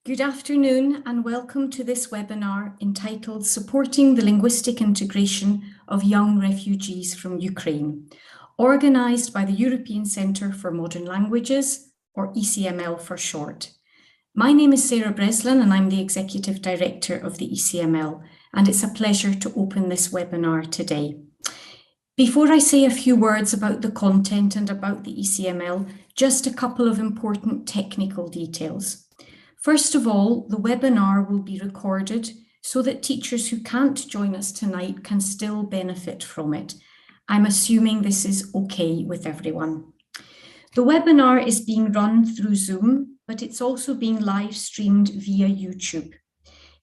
Good afternoon and welcome to this webinar entitled Supporting the Linguistic Integration of Young Refugees from Ukraine, organised by the European Centre for Modern Languages, or ECML for short. My name is Sarah Breslin and I'm the Executive Director of the ECML, and it's a pleasure to open this webinar today. Before I say a few words about the content and about the ECML, just a couple of important technical details. First of all, the webinar will be recorded so that teachers who can't join us tonight can still benefit from it. I'm assuming this is okay with everyone. The webinar is being run through Zoom, but it's also being live streamed via YouTube.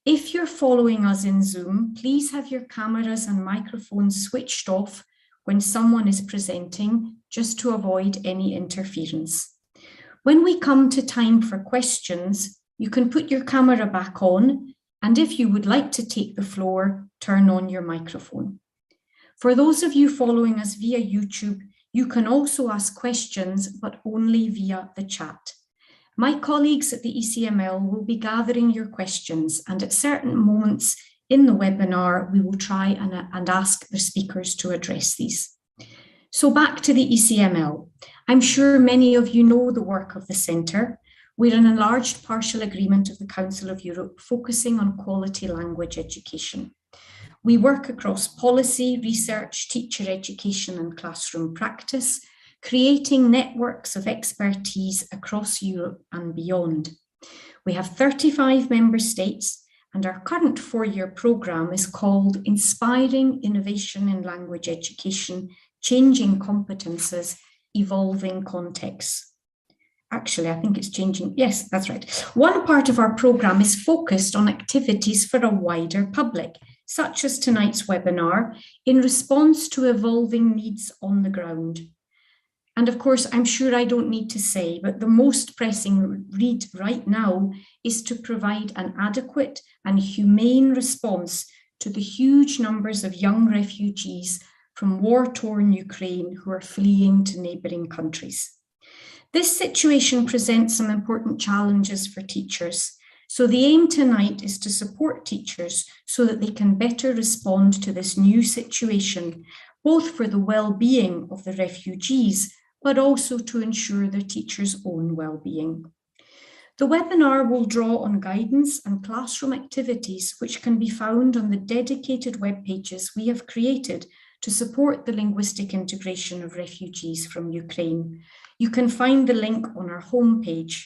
If you're following us in Zoom, please have your cameras and microphones switched off when someone is presenting, just to avoid any interference. When we come to time for questions, you can put your camera back on, and if you would like to take the floor, turn on your microphone. For those of you following us via YouTube, you can also ask questions, but only via the chat. My colleagues at the ECML will be gathering your questions, and at certain moments in the webinar, we will try and ask the speakers to address these. So back to the ECML. I'm sure many of you know the work of the Centre. We're an enlarged partial agreement of the Council of Europe focusing on quality language education. We work across policy, research, teacher education and classroom practice, creating networks of expertise across Europe and beyond. We have 35 member states, and our current four-year programme is called Inspiring Innovation in Language Education, Changing Competences, Evolving Contexts. Actually, I think it's changing. Yes, that's right. One part of our programme is focused on activities for a wider public, such as tonight's webinar, in response to evolving needs on the ground. And of course, I'm sure I don't need to say, but the most pressing need right now is to provide an adequate and humane response to the huge numbers of young refugees from war-torn Ukraine who are fleeing to neighbouring countries. This situation presents some important challenges for teachers. So the aim tonight is to support teachers so that they can better respond to this new situation, both for the well-being of the refugees, but also to ensure their teachers' own well-being. The webinar will draw on guidance and classroom activities which can be found on the dedicated web pages we have created to support the linguistic integration of refugees from Ukraine. You can find the link on our homepage.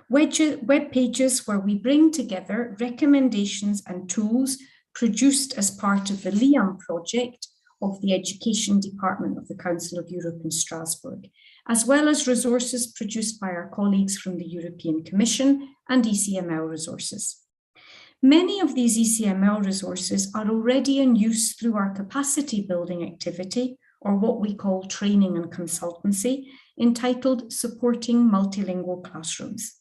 Web pages where we bring together recommendations and tools produced as part of the LIAM project of the Education Department of the Council of Europe in Strasbourg, as well as resources produced by our colleagues from the European Commission and ECML resources. Many of these ECML resources are already in use through our capacity building activity, or what we call training and consultancy, entitled Supporting Multilingual Classrooms.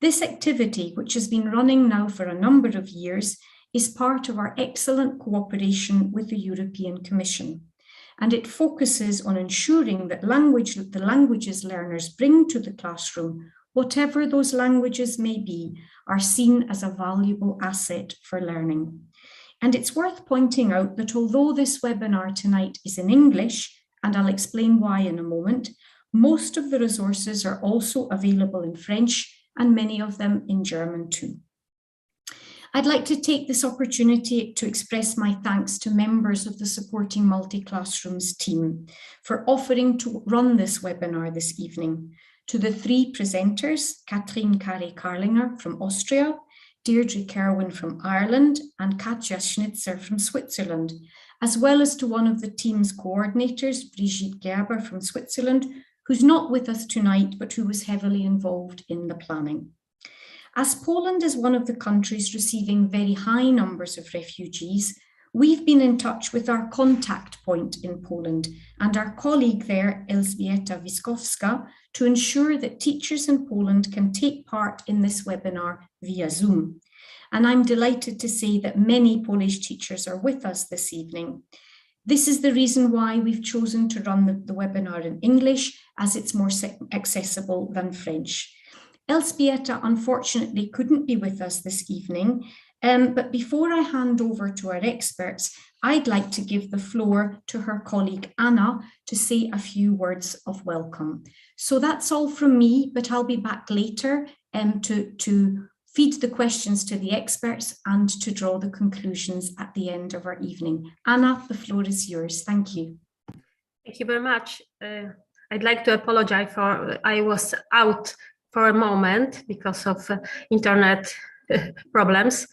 This activity, which has been running now for a number of years, is part of our excellent cooperation with the European Commission, and it focuses on ensuring that the languages learners bring to the classroom, whatever those languages may be, are seen as a valuable asset for learning. And it's worth pointing out that although this webinar tonight is in English, and I'll explain why in a moment, most of the resources are also available in French and many of them in German too. I'd like to take this opportunity to express my thanks to members of the Supporting Multi-Classrooms team for offering to run this webinar this evening, to the three presenters, Katrin Kare-Karlinger from Austria, Deirdre Kerwin from Ireland, and Katja Schnitzer from Switzerland, as well as to one of the team's coordinators, Brigitte Gerber from Switzerland, who's not with us tonight, but who was heavily involved in the planning. As Poland is one of the countries receiving very high numbers of refugees, we've been in touch with our contact point in Poland and our colleague there, Elżbieta Wiskowska, to ensure that teachers in Poland can take part in this webinar via Zoom. And I'm delighted to say that many Polish teachers are with us this evening. This is the reason why we've chosen to run the webinar in English, as it's more accessible than French. Elżbieta unfortunately couldn't be with us this evening, but before I hand over to our experts, I'd like to give the floor to her colleague Anna to say a few words of welcome. So that's all from me, but I'll be back later to feed the questions to the experts and to draw the conclusions at the end of our evening. Anna, the floor is yours. Thank you. Thank you very much. I'd like to apologize for I was out for a moment because of internet problems.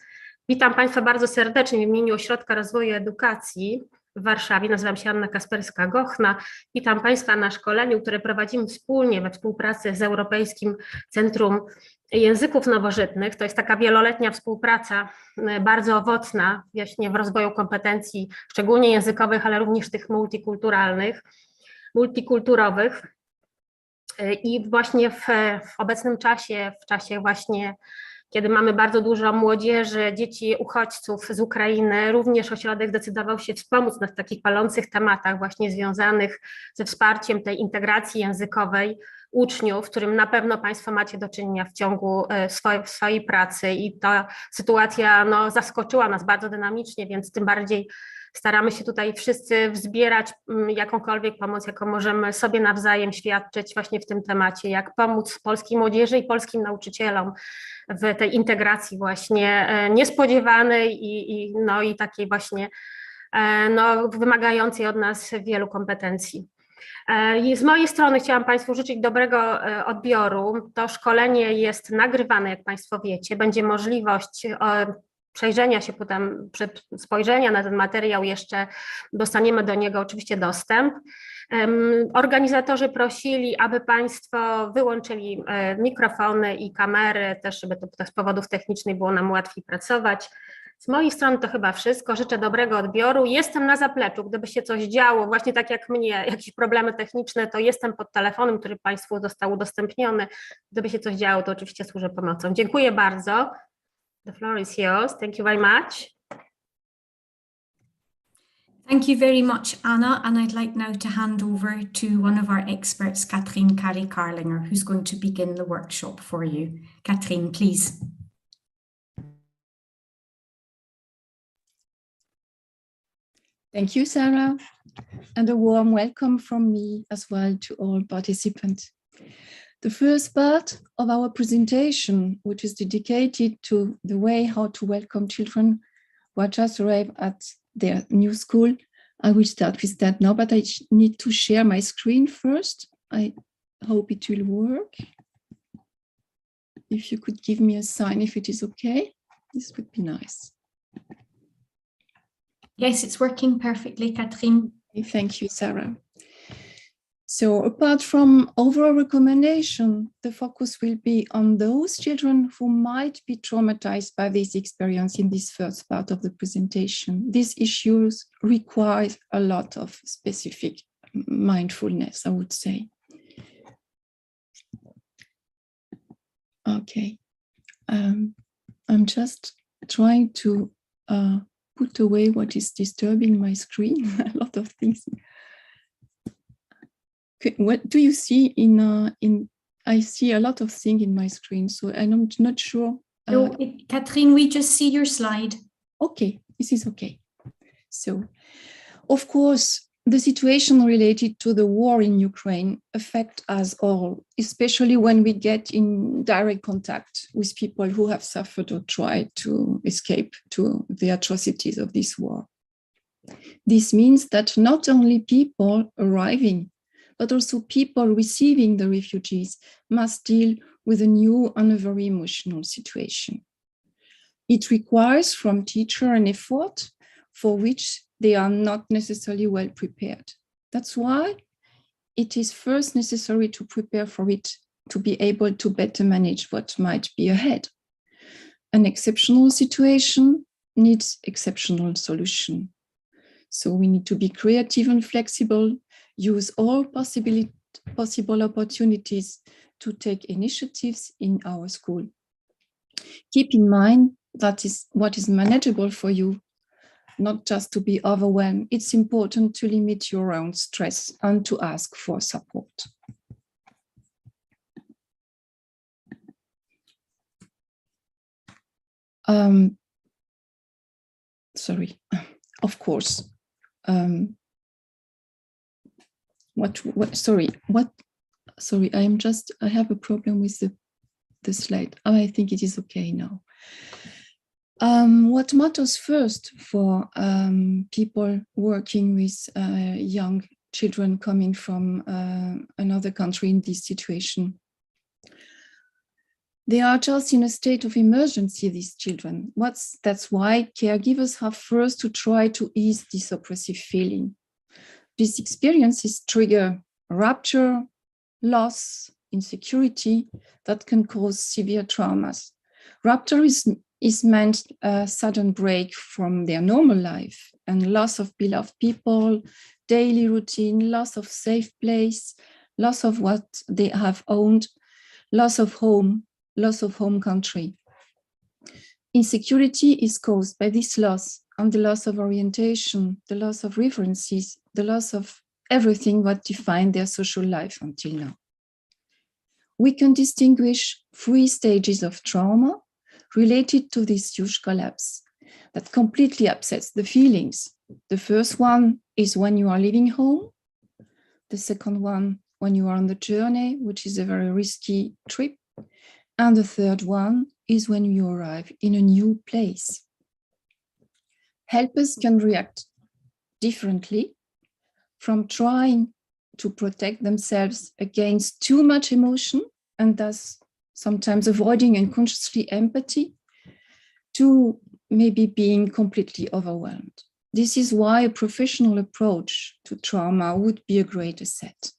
Witam Państwa bardzo serdecznie w imieniu Ośrodka Rozwoju Edukacji w Warszawie. Nazywam się Anna Kasperska-Gochna. Witam Państwa na szkoleniu, które prowadzimy wspólnie we współpracy z Europejskim Centrum Języków Nowożytnych. To jest taka wieloletnia współpraca, bardzo owocna właśnie w rozwoju kompetencji, szczególnie językowych, ale również tych multikulturowych. I właśnie w obecnym czasie, w czasie właśnie, kiedy mamy bardzo dużo młodzieży, dzieci uchodźców z Ukrainy, również ośrodek zdecydował się wspomóc nas w takich palących tematach właśnie związanych ze wsparciem tej integracji językowej uczniów, z którym na pewno Państwo macie do czynienia w ciągu swojej pracy i ta sytuacja zaskoczyła nas bardzo dynamicznie, więc tym bardziej staramy się tutaj wszyscy wzbierać jakąkolwiek pomoc, jaką możemy sobie nawzajem świadczyć właśnie w tym temacie, jak pomóc polskiej młodzieży i polskim nauczycielom w tej integracji właśnie niespodziewanej i takiej właśnie wymagającej od nas wielu kompetencji. I z mojej strony chciałam Państwu życzyć dobrego odbioru. To szkolenie jest nagrywane, jak Państwo wiecie. Będzie możliwość przejrzenia się potem, spojrzenia na ten materiał, jeszcze dostaniemy do niego oczywiście dostęp. Organizatorzy prosili, aby Państwo wyłączyli mikrofony i kamery, też żeby to z powodów technicznych było nam łatwiej pracować. Z mojej strony to chyba wszystko. Życzę dobrego odbioru. Jestem na zapleczu, gdyby się coś działo, właśnie tak jak mnie, jakieś problemy techniczne, to jestem pod telefonem, który Państwu został udostępniony. Gdyby się coś działo, to oczywiście służę pomocą. Dziękuję bardzo. The floor is yours. Thank you very much. Thank you very much, Anna. And I'd like now to hand over to one of our experts, Katrien Carricarlinger, who's going to begin the workshop for you. Katrien, please. Thank you, Sarah, and a warm welcome from me as well to all participants. The first part of our presentation, which is dedicated to the way how to welcome children who are just arrived at their new school, I will start with that now, but I need to share my screen first. I hope it will work. If you could give me a sign if it is okay, this would be nice. Yes, it's working perfectly, Katrien. Thank you, Sarah. So apart from overall recommendation, the focus will be on those children who might be traumatized by this experience in this first part of the presentation. These issues require a lot of specific mindfulness, I would say. Okay, I'm just trying to put away what is disturbing my screen, a lot of things. What do you see I see a lot of things in my screen, so I'm not sure. No, Katrien, we just see your slide. Okay, this is okay. So, of course, the situation related to the war in Ukraine affects us all, especially when we get in direct contact with people who have suffered or tried to escape to the atrocities of this war. This means that not only people arriving, but also people receiving the refugees must deal with a new and a very emotional situation. It requires from teachers an effort for which they are not necessarily well prepared. That's why it is first necessary to prepare for it, to be able to better manage what might be ahead. An exceptional situation needs exceptional solution. So we need to be creative and flexible, use all possible opportunities to take initiatives in our school. Keep in mind that is what is manageable for you, not just to be overwhelmed. It's important to limit your own stress and to ask for support. sorry, of course. Sorry, I have a problem with the slide. Oh, I think it is okay now. What matters first for people working with young children coming from another country in this situation? They are just in a state of emergency, these children. That's why caregivers have first to try to ease this oppressive feeling. These experiences trigger rupture, loss, insecurity that can cause severe traumas. Rupture is meant a sudden break from their normal life and loss of beloved people, daily routine, loss of safe place, loss of what they have owned, loss of home country. Insecurity is caused by this loss and the loss of orientation, the loss of references, the loss of everything what defined their social life until now. We can distinguish 3 stages of trauma related to this huge collapse that completely upsets the feelings. The first one is when you are leaving home. The second one, when you are on the journey, which is a very risky trip. And the third one is when you arrive in a new place. Helpers can react differently from trying to protect themselves against too much emotion and thus sometimes avoiding unconsciously empathy to maybe being completely overwhelmed. This is why a professional approach to trauma would be a great asset.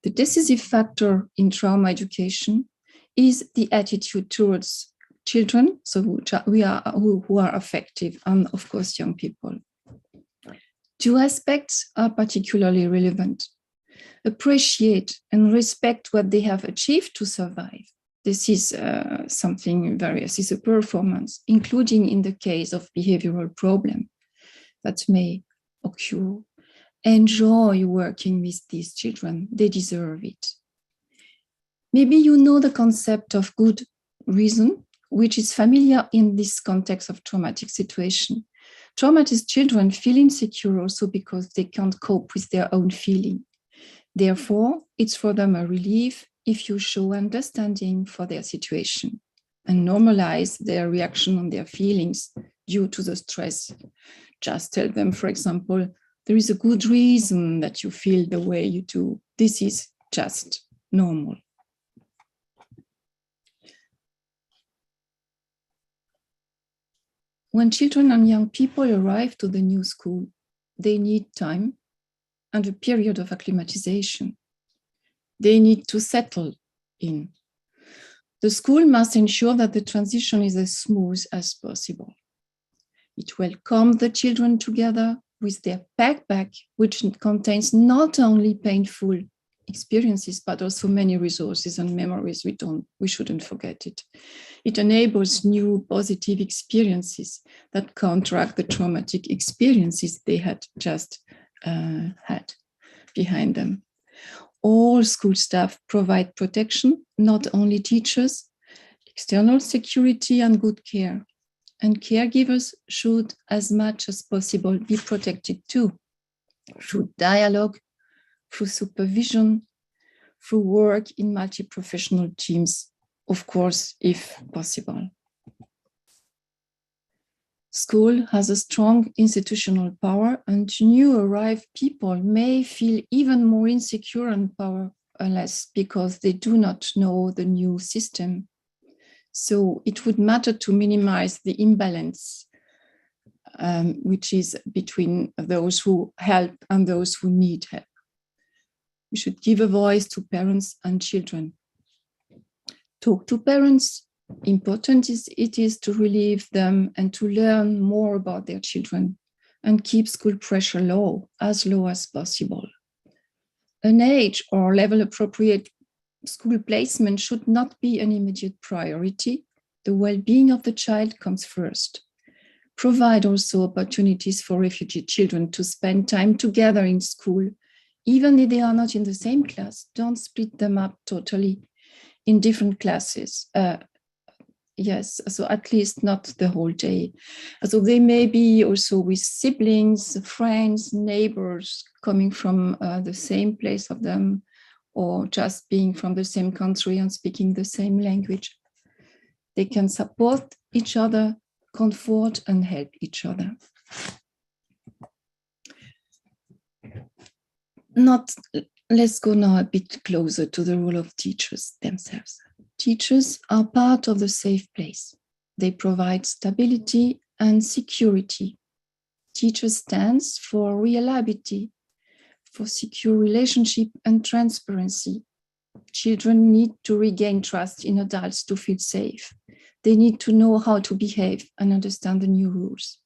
The decisive factor in trauma education is the attitude towards children, so who are affected, and of course young people. 2 aspects are particularly relevant. Appreciate and respect what they have achieved to survive. This is something various, is a performance, including in the case of behavioral problem that may occur. Enjoy working with these children, they deserve it. Maybe you know the concept of good reason, which is familiar in this context of traumatic situation. Traumatized children feel insecure also because they can't cope with their own feeling. Therefore, it's for them a relief if you show understanding for their situation and normalize their reaction on their feelings due to the stress. Just tell them, for example, there is a good reason that you feel the way you do. This is just normal. When children and young people arrive to the new school, they need time and a period of acclimatization. They need to settle in. The school must ensure that the transition is as smooth as possible. It welcomes the children together with their backpack, which contains not only painful experiences, but also many resources and memories. We shouldn't forget it. It enables new positive experiences that counteract the traumatic experiences they had just had behind them. All school staff provide protection, not only teachers, external security and good care. And caregivers should, as much as possible, be protected too, through dialogue, through supervision, through work in multi-professional teams, of course, if possible. School has a strong institutional power, and new arrived people may feel even more insecure and powerless because they do not know the new system. So it would matter to minimize the imbalance, which is between those who help and those who need help. We should give a voice to parents and children. Talk to parents. Important it is to relieve them and to learn more about their children and keep school pressure low as possible. An age or level appropriate school placement should not be an immediate priority. The well-being of the child comes first. Provide also opportunities for refugee children to spend time together in school. Even if they are not in the same class, don't split them up totally in different classes. yes, so at least not the whole day. So they may be also with siblings, friends, neighbors coming from the same place of them, or just being from the same country and speaking the same language. They can support each other, comfort and help each other. Let's go now a bit closer to the role of teachers themselves. Teachers are part of the safe place. They provide stability and security. Teacher stands for reliability, for secure relationship and transparency. Children need to regain trust in adults to feel safe. They need to know how to behave and understand the new rules.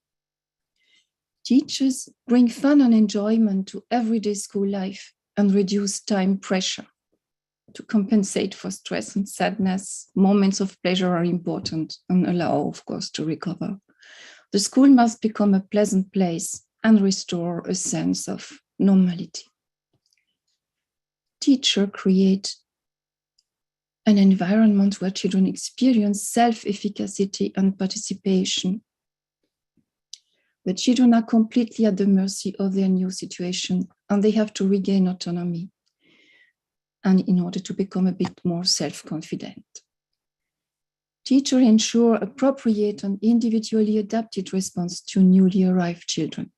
Teachers bring fun and enjoyment to everyday school life and reduce time pressure. To compensate for stress and sadness, moments of pleasure are important and allow, of course, to recover. The school must become a pleasant place and restore a sense of normality. Teachers create an environment where children experience self-efficacy and participation. The children are completely at the mercy of their new situation, and they have to regain autonomy, and in order to become a bit more self-confident. Teachers ensure appropriate and individually adapted response to newly arrived children.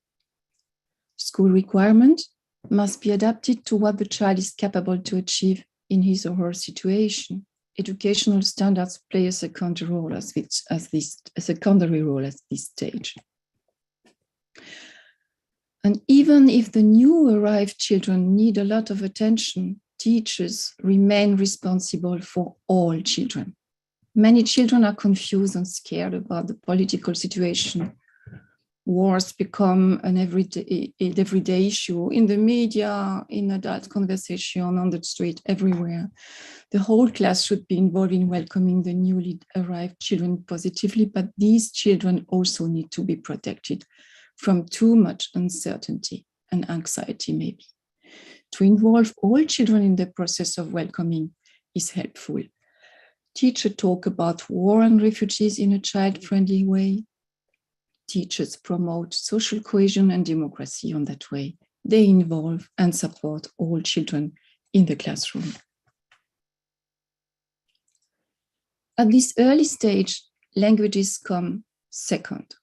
School requirements must be adapted to what the child is capable to achieve in his or her situation. Educational standards play a secondary role at this stage. And even if the new arrived children need a lot of attention, teachers remain responsible for all children. Many children are confused and scared about the political situation. Wars become an everyday issue in the media, in adult conversation, on the street, everywhere. The whole class should be involved in welcoming the newly arrived children positively, but these children also need to be protected from too much uncertainty and anxiety, maybe. To involve all children in the process of welcoming is helpful. Teachers talk about war and refugees in a child-friendly way. Teachers promote social cohesion and democracy on that way. They involve and support all children in the classroom. At this early stage, languages come second.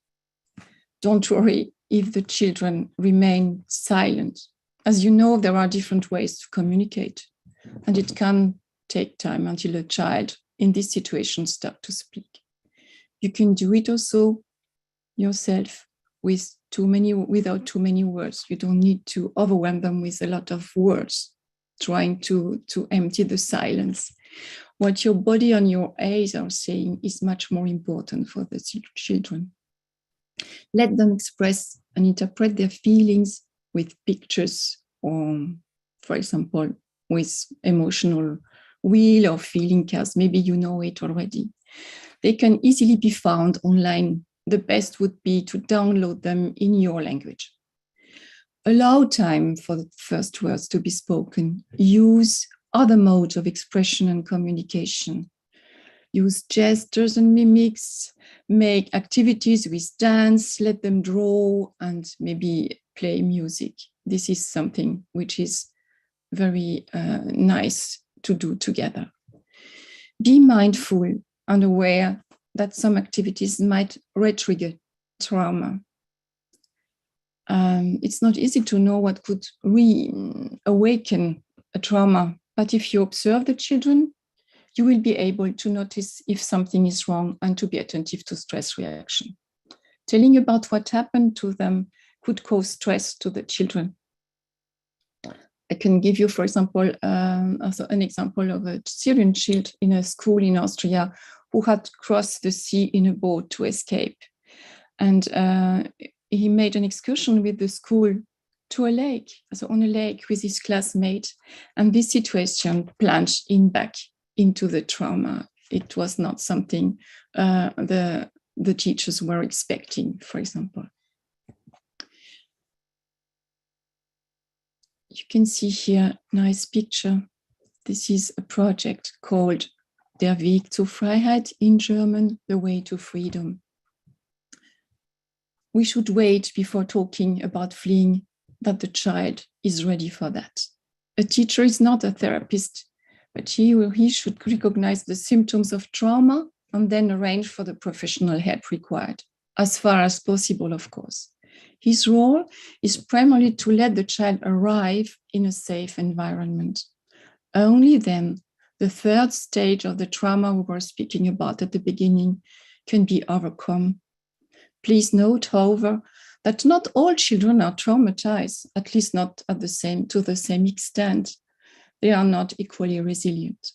Don't worry if the children remain silent. As you know, there are different ways to communicate, and it can take time until a child in this situation starts to speak. You can do it also yourself without too many words. You don't need to overwhelm them with a lot of words, trying to empty the silence. What your body and your eyes are saying is much more important for the children. Let them express and interpret their feelings with pictures, or, for example, with emotional wheel or feeling cards. Maybe you know it already. They can easily be found online. The best would be to download them in your language. Allow time for the first words to be spoken. Use other modes of expression and communication. Use gestures and mimics. Make activities with dance. Let them draw and maybe play music. This is something which is very nice to do together. Be mindful and aware that some activities might re-trigger trauma. It's not easy to know what could reawaken a trauma, but if you observe the children, you will be able to notice if something is wrong and to be attentive to stress reaction. Telling about what happened to them could cause stress to the children. I can give you, for example, also an example of a Syrian child in a school in Austria who had crossed the sea in a boat to escape. And he made an excursion with the school to a lake, so on a lake with his classmate. And this situation plunged him back into the trauma. It was not something the teachers were expecting, for example. You can see here a nice picture. This is a project called Der Weg zur Freiheit, in German, the way to freedom. We should wait before talking about fleeing, that the child is ready for that. A teacher is not a therapist, but he or he should recognize the symptoms of trauma and then arrange for the professional help required, as far as possible, of course. His role is primarily to let the child arrive in a safe environment. Only then, the third stage of the trauma we were speaking about at the beginning can be overcome. Please note, however, that not all children are traumatized, at least not to the same extent. They are not equally resilient.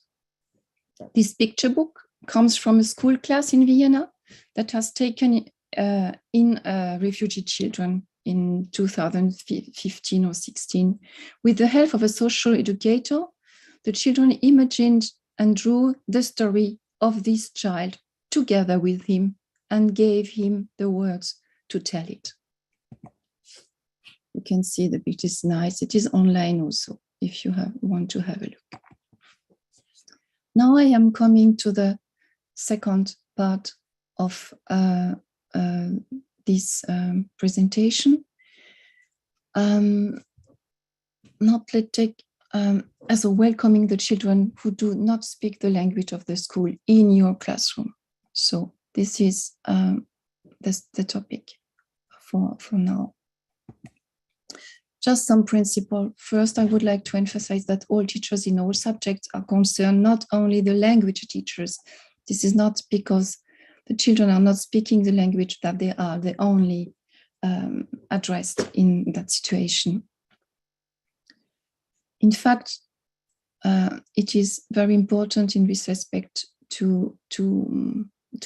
This picture book comes from a school class in Vienna that has taken in refugee children in 2015 or 16. With the help of a social educator, the children imagined and drew the story of this child together with him and gave him the words to tell it. You can see the picture is nice. It is online also, if you want to have a look. Now I am coming to the second part of this presentation. Let's take as a welcoming the children who do not speak the language of the school in your classroom. So this is the topic for now. Just some principle. First, I would like to emphasize that all teachers in all subjects are concerned, not only the language teachers. This is not because the children are not speaking the language that they are the only addressed in that situation. In fact, it is very important in this respect to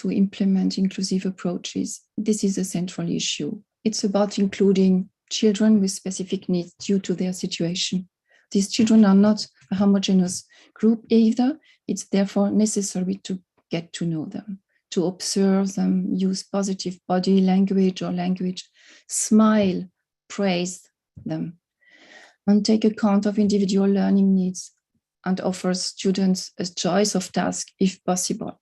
implement inclusive approaches. This is a central issue. It's about including children with specific needs due to their situation. These children are not a homogeneous group either. It's therefore necessary to get to know them, to observe them, use positive body language or language, smile, praise them, and take account of individual learning needs and offer students a choice of tasks if possible.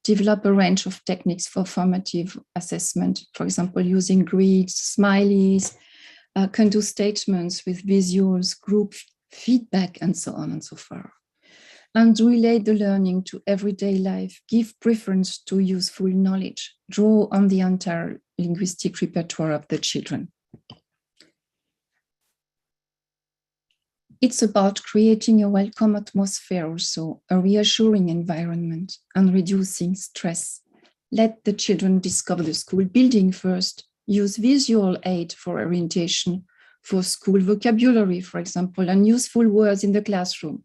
Develop a range of techniques for formative assessment, for example, using grids, smileys, can-do statements with visuals, group feedback, and so on and so forth. And relate the learning to everyday life, give preference to useful knowledge, draw on the entire linguistic repertoire of the children. It's about creating a welcome atmosphere also, a reassuring environment, and reducing stress. Let the children discover the school building first. Use visual aid for orientation, for school vocabulary, for example, and useful words in the classroom.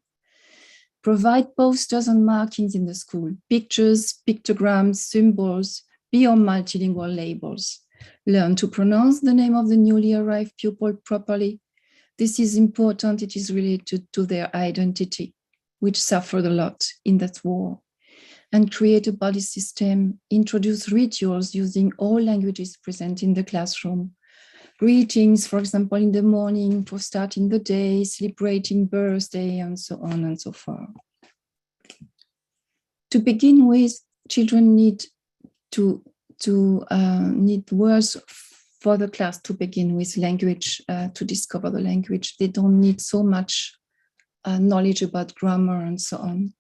Provide posters and markings in the school, pictures, pictograms, symbols, be on multilingual labels. Learn to pronounce the name of the newly arrived pupil properly. This is important. It is related to their identity, which suffered a lot in that war. And create a body system, introduce rituals using all languages present in the classroom. Greetings, for example, in the morning for starting the day, celebrating birthday, and so on and so forth. To begin with, children need need words for the class to begin with, language, to discover the language. They don't need so much knowledge about grammar and so on.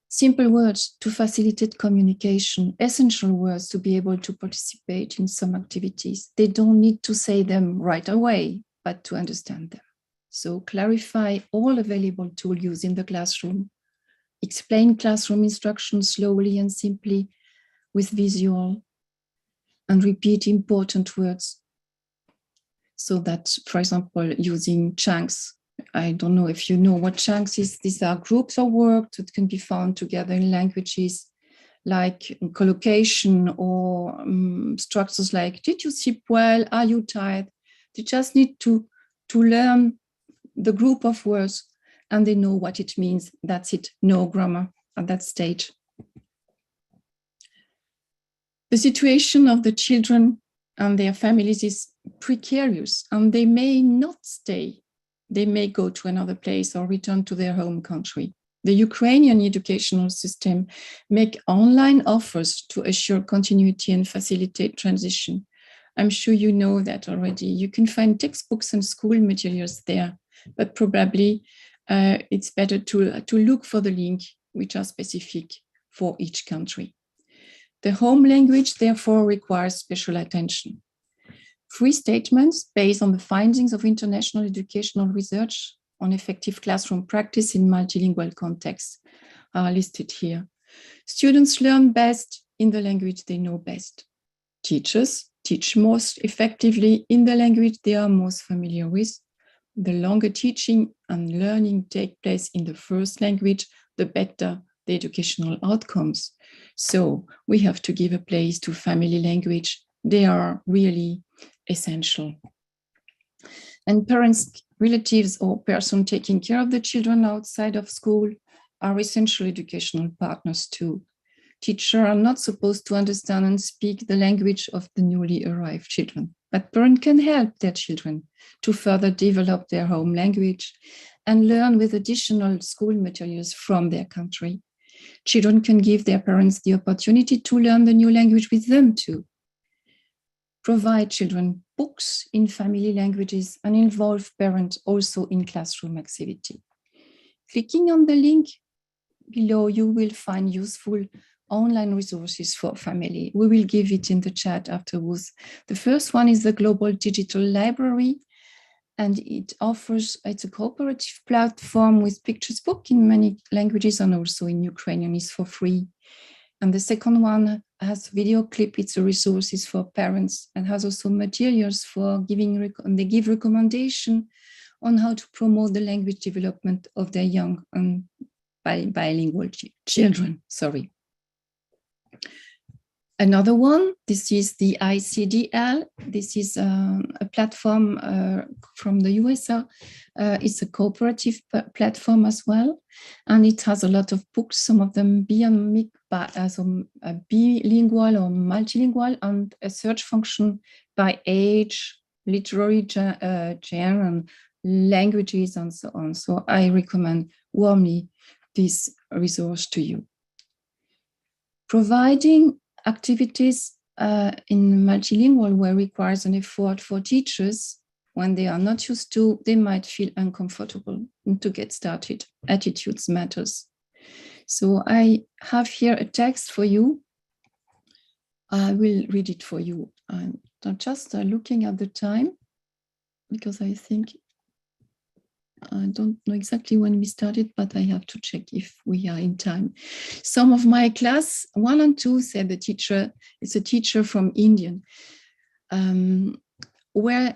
Simple words to facilitate communication, essential words to be able to participate in some activities. They don't need to say them right away, but to understand them. So clarify all available tool use in the classroom. Explain classroom instructions slowly and simply with visual, and repeat important words. So that, for example, using chunks. I don't know if you know what chunks is. These are groups of work that can be found together in languages like collocation or structures like, did you sleep well? Are you tired? They just need to learn the group of words and they know what it means. That's it, no grammar at that stage. The situation of the children and their families is precarious and they may not stay. They may go to another place or return to their home country. The Ukrainian educational system make online offers to assure continuity and facilitate transition. I'm sure you know that already. You can find textbooks and school materials there, but probably it's better to look for the link which are specific for each country. The home language, therefore, requires special attention. 3 statements based on the findings of international educational research on effective classroom practice in multilingual contexts are listed here. Students learn best in the language they know best. Teachers teach most effectively in the language they are most familiar with. The longer teaching and learning take place in the first language, the better the educational outcomes. So we have to give a place to family language. They are really essential. And parents, relatives, or person taking care of the children outside of school are essential educational partners too. Teachers are not supposed to understand and speak the language of the newly arrived children, but parents can help their children to further develop their home language and learn with additional school materials from their country. Children can give their parents the opportunity to learn the new language with them too. Provide children books in family languages and involve parents also in classroom activity. Clicking on the link below, you will find useful online resources for family. We will give it in the chat afterwards. The first one is the Global Digital Library, and it's a cooperative platform with pictures book in many languages and also in Ukrainian is for free. And the second one has video clip. It's a resources for parents and has also materials for they give recommendation on how to promote the language development of their young and bilingual children. Sorry. Another one, this is the ICDL. This is a platform from the USA. It's a cooperative platform as well. And it has a lot of books, some of them bilingual or multilingual, and a search function by age, literary genre, and languages, and so on. So I recommend warmly this resource to you. Providing activities in multilingual where requires an effort for teachers when they are not used to, they might feel uncomfortable. And to get started, attitudes matters. So I have here a text for you. I will read it for you. I'm just looking at the time because I think I don't know exactly when we started, but I have to check if we are in time. Some of my class 1 and 2 said the teacher is a teacher from Indian. Were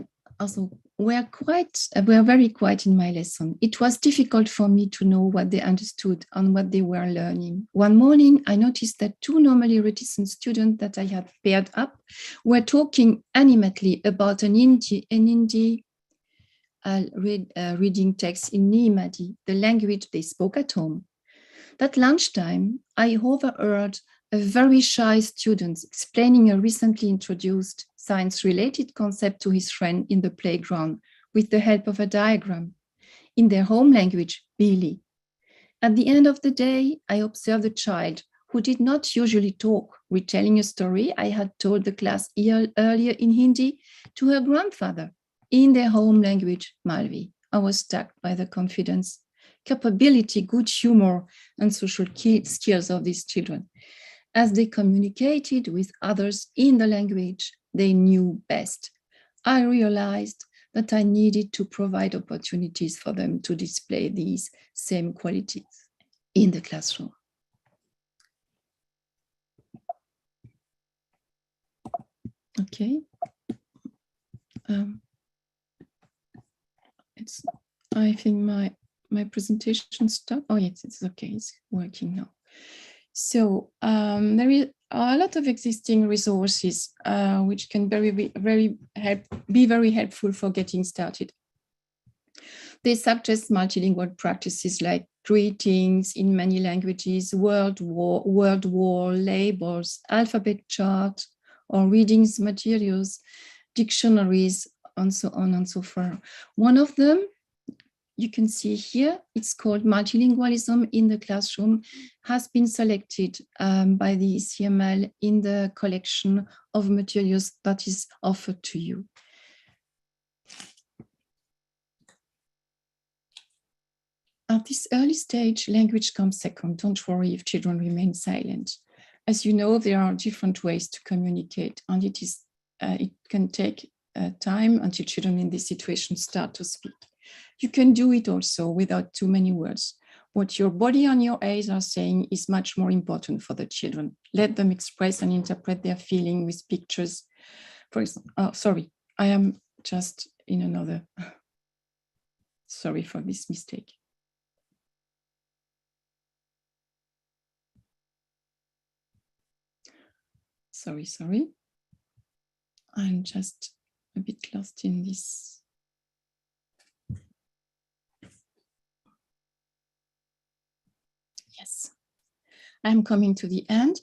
very quiet in my lesson. It was difficult for me to know what they understood and what they were learning. One morning, I noticed that 2 normally reticent students that I had paired up were talking animatedly about an Hindi reading text in Nihimadi, the language they spoke at home. That lunchtime, I overheard a very shy student explaining a recently introduced science-related concept to his friend in the playground with the help of a diagram in their home language, Bili. At the end of the day, I observed a child who did not usually talk, retelling a story I had told the class earlier in Hindi to her grandfather in their home language, Malvi. I was struck by the confidence, capability, good humor, and social skills of these children. As they communicated with others in the language they knew best, I realized that I needed to provide opportunities for them to display these same qualities in the classroom. Okay. I think my presentation stopped. Oh yes, it's okay. It's working now. So there is a lot of existing resources which can be very helpful for getting started. They suggest multilingual practices like greetings in many languages, word wall labels, alphabet chart, or readings materials, dictionaries, and so on and so forth. One of them you can see here, it's called Multilingualism in the Classroom, has been selected by the CML in the collection of materials that is offered to you. At this early stage, language comes second. Don't worry if children remain silent. As you know, there are different ways to communicate, and it can take time until children in this situation start to speak. You can do it also without too many words. What your body and your eyes are saying is much more important for the children. Let them express and interpret their feeling with pictures. For example, oh, sorry, I am just in another. Sorry for this mistake. Sorry. I'm just a bit lost in this. Yes, I'm coming to the end.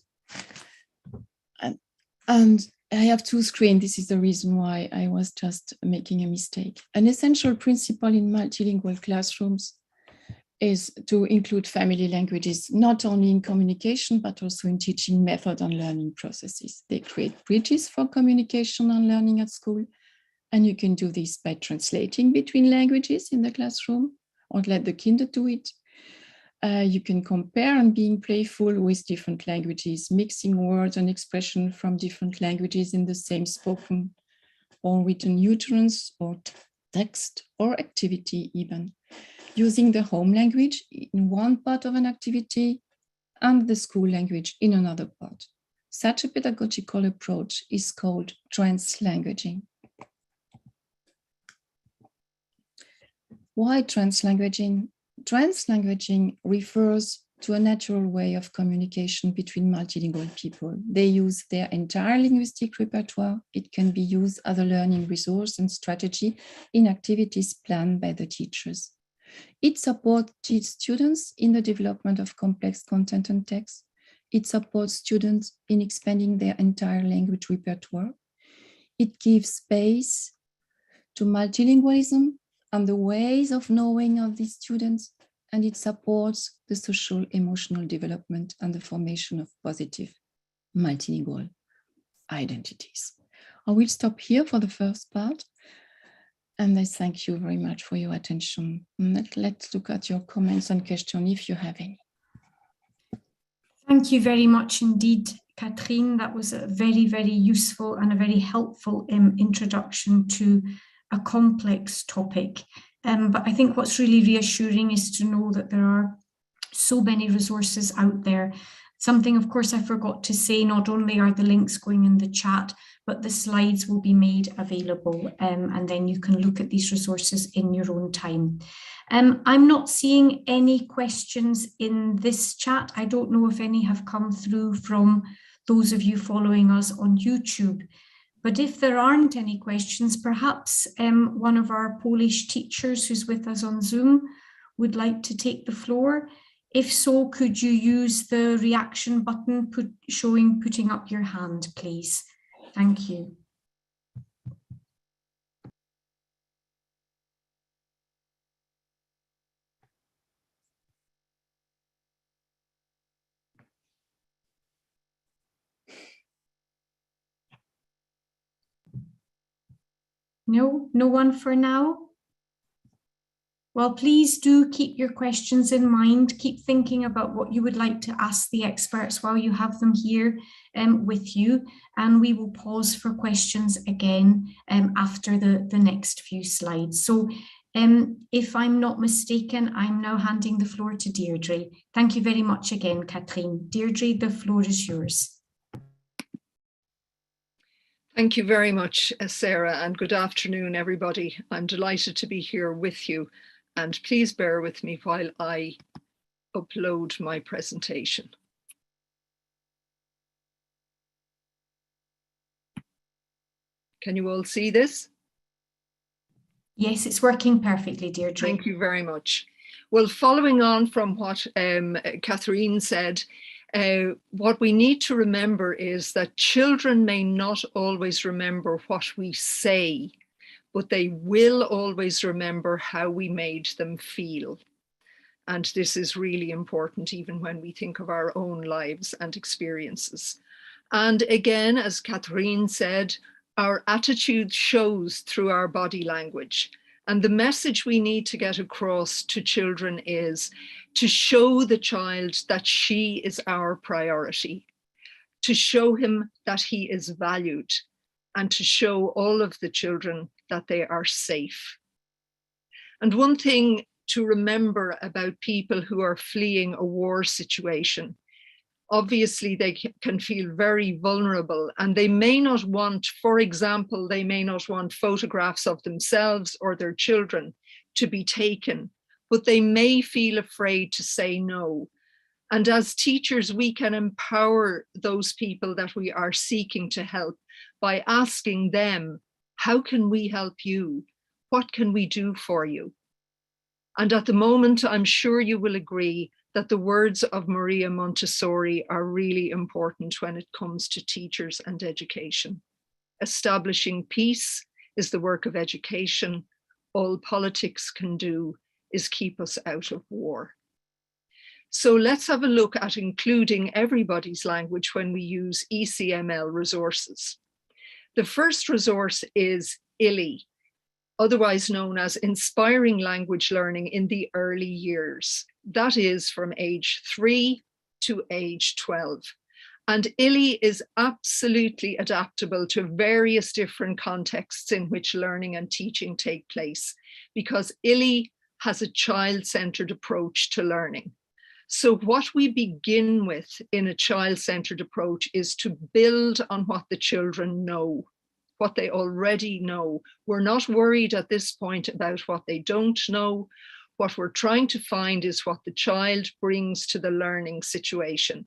And I have two screens. This is the reason why I was just making a mistake. An essential principle in multilingual classrooms is to include family languages, not only in communication, but also in teaching method and learning processes. They create bridges for communication and learning at school. And you can do this by translating between languages in the classroom, or let the kinder do it. You can compare and being playful with different languages, mixing words and expression from different languages in the same spoken or written utterance or text or activity even. Using the home language in one part of an activity and the school language in another part. Such a pedagogical approach is called translanguaging. Why translanguaging? Translanguaging refers to a natural way of communication between multilingual people. They use their entire linguistic repertoire. It can be used as a learning resource and strategy in activities planned by the teachers. It supports students in the development of complex content and text. It supports students in expanding their entire language repertoire. It gives space to multilingualism and the ways of knowing of these students, and it supports the social emotional development and the formation of positive multilingual identities. I will stop here for the first part. And I thank you very much for your attention. Let's look at your comments and questions if you have any. Thank you very much indeed, Catherine. That was a very, very useful and a very helpful introduction to a complex topic. But I think what's really reassuring is to know that there are so many resources out there. Something, of course, I forgot to say, not only are the links going in the chat, but the slides will be made available, and then you can look at these resources in your own time. I'm not seeing any questions in this chat. I don't know if any have come through from those of you following us on YouTube. But if there aren't any questions, perhaps one of our Polish teachers who's with us on Zoom would like to take the floor. If so, could you use the reaction button putting up your hand, please? Thank you. No one for now? Well, please do keep your questions in mind. Keep thinking about what you would like to ask the experts while you have them here with you. And we will pause for questions again after the next few slides. So if I'm not mistaken, I'm now handing the floor to Deirdre. Thank you very much again, Catherine. Deirdre, the floor is yours. Thank you very much, Sarah, and good afternoon, everybody. I'm delighted to be here with you, and please bear with me while I upload my presentation. Can you all see this? Yes, it's working perfectly, Deirdre. Thank you very much. Well, following on from what Catherine said, what we need to remember is that children may not always remember what we say, but they will always remember how we made them feel. And this is really important even when we think of our own lives and experiences. And again, as Catherine said, our attitude shows through our body language. And the message we need to get across to children is to show the child that she is our priority, to show him that he is valued, and to show all of the children that they are safe. And one thing to remember about people who are fleeing a war situation, obviously they can feel very vulnerable, and they may not want, for example, they may not want photographs of themselves or their children to be taken, but they may feel afraid to say no. And as teachers, we can empower those people that we are seeking to help by asking them, how can we help you? What can we do for you? And at the moment, I'm sure you will agree that the words of Maria Montessori are really important when it comes to teachers and education. Establishing peace is the work of education. All politics can do is keep us out of war. So let's have a look at including everybody's language when we use ECML resources. The first resource is ILI, otherwise known as Inspiring Language Learning in the Early Years. That is from age 3 to age 12. And ILI is absolutely adaptable to various different contexts in which learning and teaching take place, because ILI has a child-centered approach to learning. So what we begin with in a child-centered approach is to build on what the children know, what they already know. We're not worried at this point about what they don't know. What we're trying to find is what the child brings to the learning situation,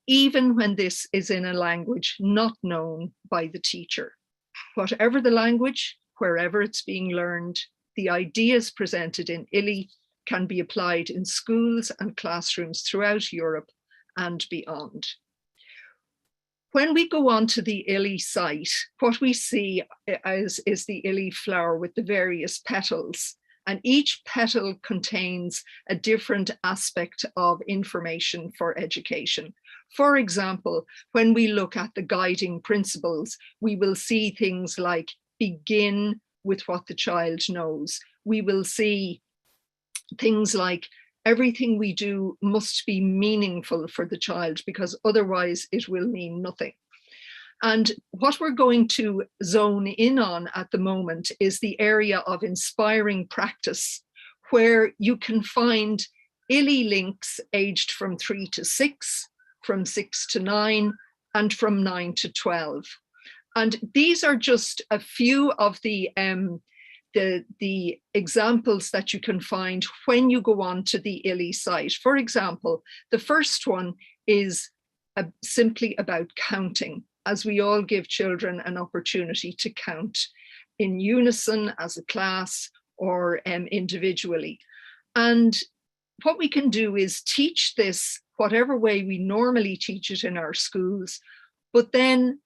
even when this is in a language not known by the teacher. Whatever the language, wherever it's being learned, the ideas presented in ILI can be applied in schools and classrooms throughout Europe and beyond. When we go on to the ILI site, what we see is the ILI flower with the various petals, and each petal contains a different aspect of information for education. For example, when we look at the guiding principles, we will see things like begin with what the child knows. We will see things like everything we do must be meaningful for the child, because otherwise it will mean nothing. And what we're going to zone in on at the moment is the area of inspiring practice, where you can find ILI links aged from 3 to 6, from 6 to 9, and from 9 to 12. And these are just a few of the examples that you can find when you go on to the ILI site. For example, the first one is simply about counting, as we all give children an opportunity to count in unison as a class or individually. And what we can do is teach this whatever way we normally teach it in our schools, but then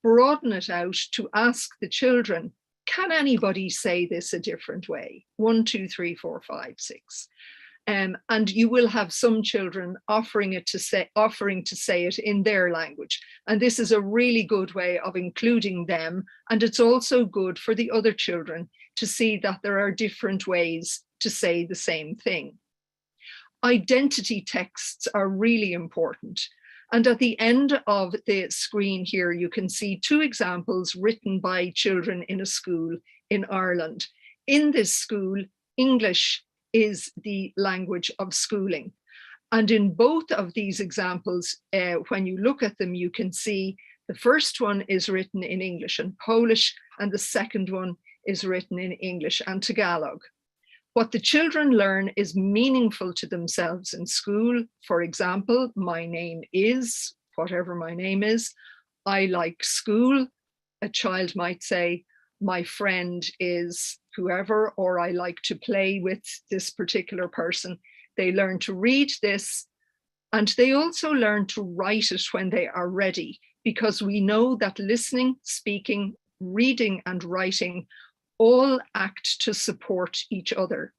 broaden it out to ask the children, can anybody say this a different way? 1, 2, 3, 4, 5, 6. And you will have some children offering to say it in their language. And this is a really good way of including them. And it's also good for the other children to see that there are different ways to say the same thing. Identity texts are really important. And at the end of the screen here, you can see 2 examples written by children in a school in Ireland. In this school, English is the language of schooling. And in both of these examples, when you look at them, you can see the first one is written in English and Polish, and the second one is written in English and Tagalog. What the children learn is meaningful to themselves in school. For example, my name is, whatever my name is. I like school. A child might say, my friend is whoever, or I like to play with this particular person. They learn to read this, and they also learn to write it when they are ready, because we know that listening, speaking, reading, and writing all act to support each other.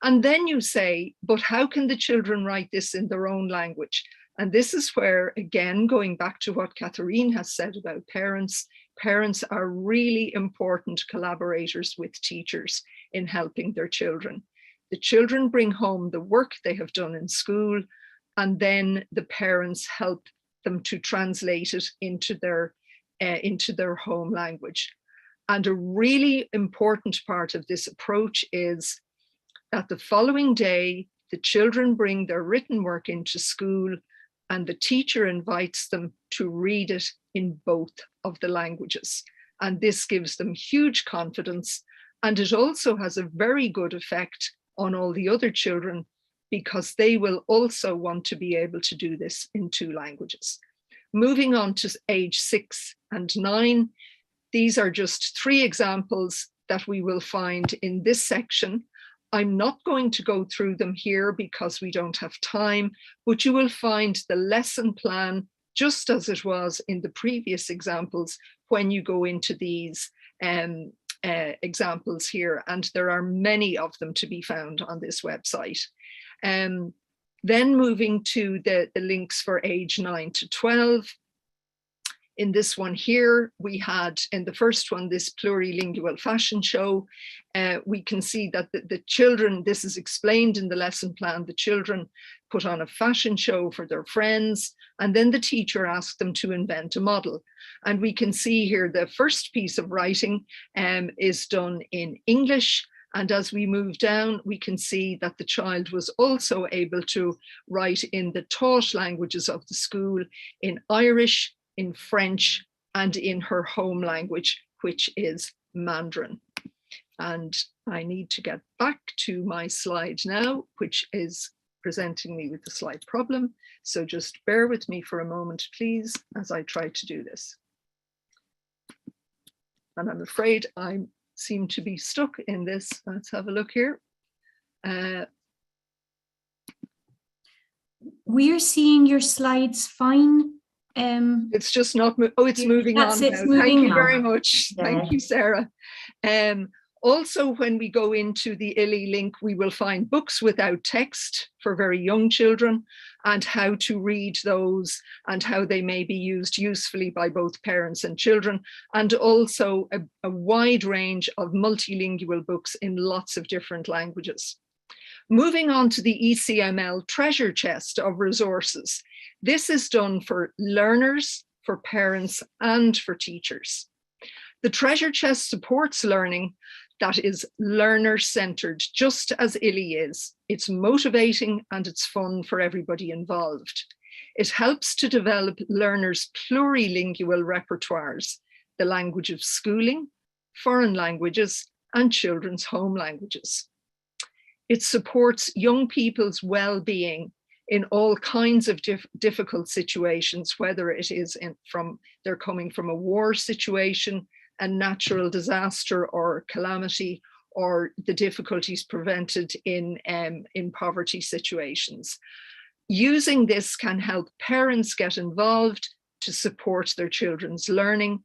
And then you say, but how can the children write this in their own language? And this is where, again, going back to what Catherine has said about parents, parents are really important collaborators with teachers in helping their children. The children bring home the work they have done in school, and then the parents help them to translate it into their home language. And a really important part of this approach is that the following day, the children bring their written work into school, and the teacher invites them to read it in both of the languages. And this gives them huge confidence. And it also has a very good effect on all the other children, because they will also want to be able to do this in 2 languages. Moving on to age 6 and 9, these are just 3 examples that we will find in this section. I'm not going to go through them here because we don't have time, but you will find the lesson plan just as it was in the previous examples when you go into these examples here, and there are many of them to be found on this website. Then moving to the links for age 9 to 12. In this one here, we had in the first one, this plurilingual fashion show. We can see that the children, this is explained in the lesson plan, the children put on a fashion show for their friends, and then the teacher asked them to invent a model. And we can see here the first piece of writing is done in English. And as we move down, we can see that the child was also able to write in the taught languages of the school, in Irish, in French, and in her home language, which is Mandarin. And I need to get back to my slide now, which is presenting me with a slight problem. So just bear with me for a moment, please, as I try to do this. And I'm afraid I seem to be stuck in this. Let's have a look here. We're seeing your slides fine. It's just not, it's moving on now. Thank you very much. Thank you, Sarah. Also, when we go into the ILI link, we will find books without text for very young children, and how to read those and how they may be used usefully by both parents and children, and also a wide range of multilingual books in lots of different languages. Moving on to the ECML treasure chest of resources. This is done for learners, for parents, and for teachers. The treasure chest supports learning that is learner-centered, just as ILI is. It's motivating and it's fun for everybody involved. It helps to develop learners' plurilingual repertoires, the language of schooling, foreign languages, and children's home languages. It supports young people's well-being in all kinds of difficult situations, whether it is they're coming from a war situation, a natural disaster or calamity, or the difficulties presented in poverty situations. Using this can help parents get involved to support their children's learning.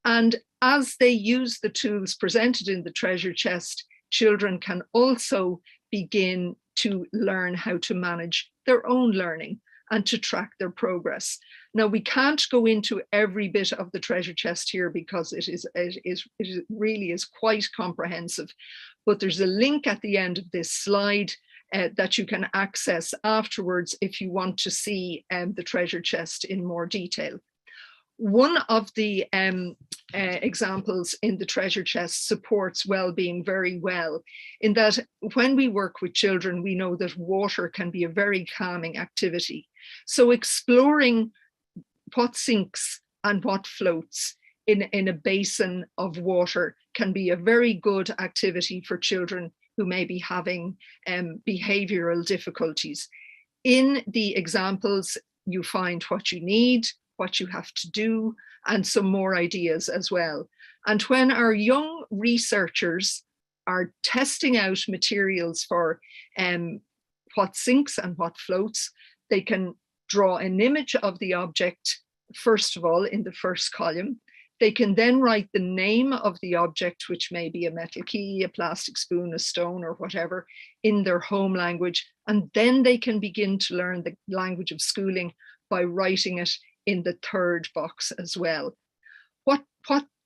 And as they use the tools presented in the treasure chest, children can also begin to learn how to manage their own learning and to track their progress. Now, we can't go into every bit of the treasure chest here because it really is quite comprehensive, but there's a link at the end of this slide that you can access afterwards if you want to see the treasure chest in more detail. One of the examples in the treasure chest supports well-being very well, in that when we work with children, we know that water can be a very calming activity. So exploring what sinks and what floats in a basin of water can be a very good activity for children who may be having behavioral difficulties. In the examples, you find what you need, what you have to do, and some more ideas as well. And when our young researchers are testing out materials for what sinks and what floats, they can draw an image of the object, first of all, in the first column. They can then write the name of the object, which may be a metal key, a plastic spoon, a stone, or whatever, in their home language. And then they can begin to learn the language of schooling by writing it in the third box as well.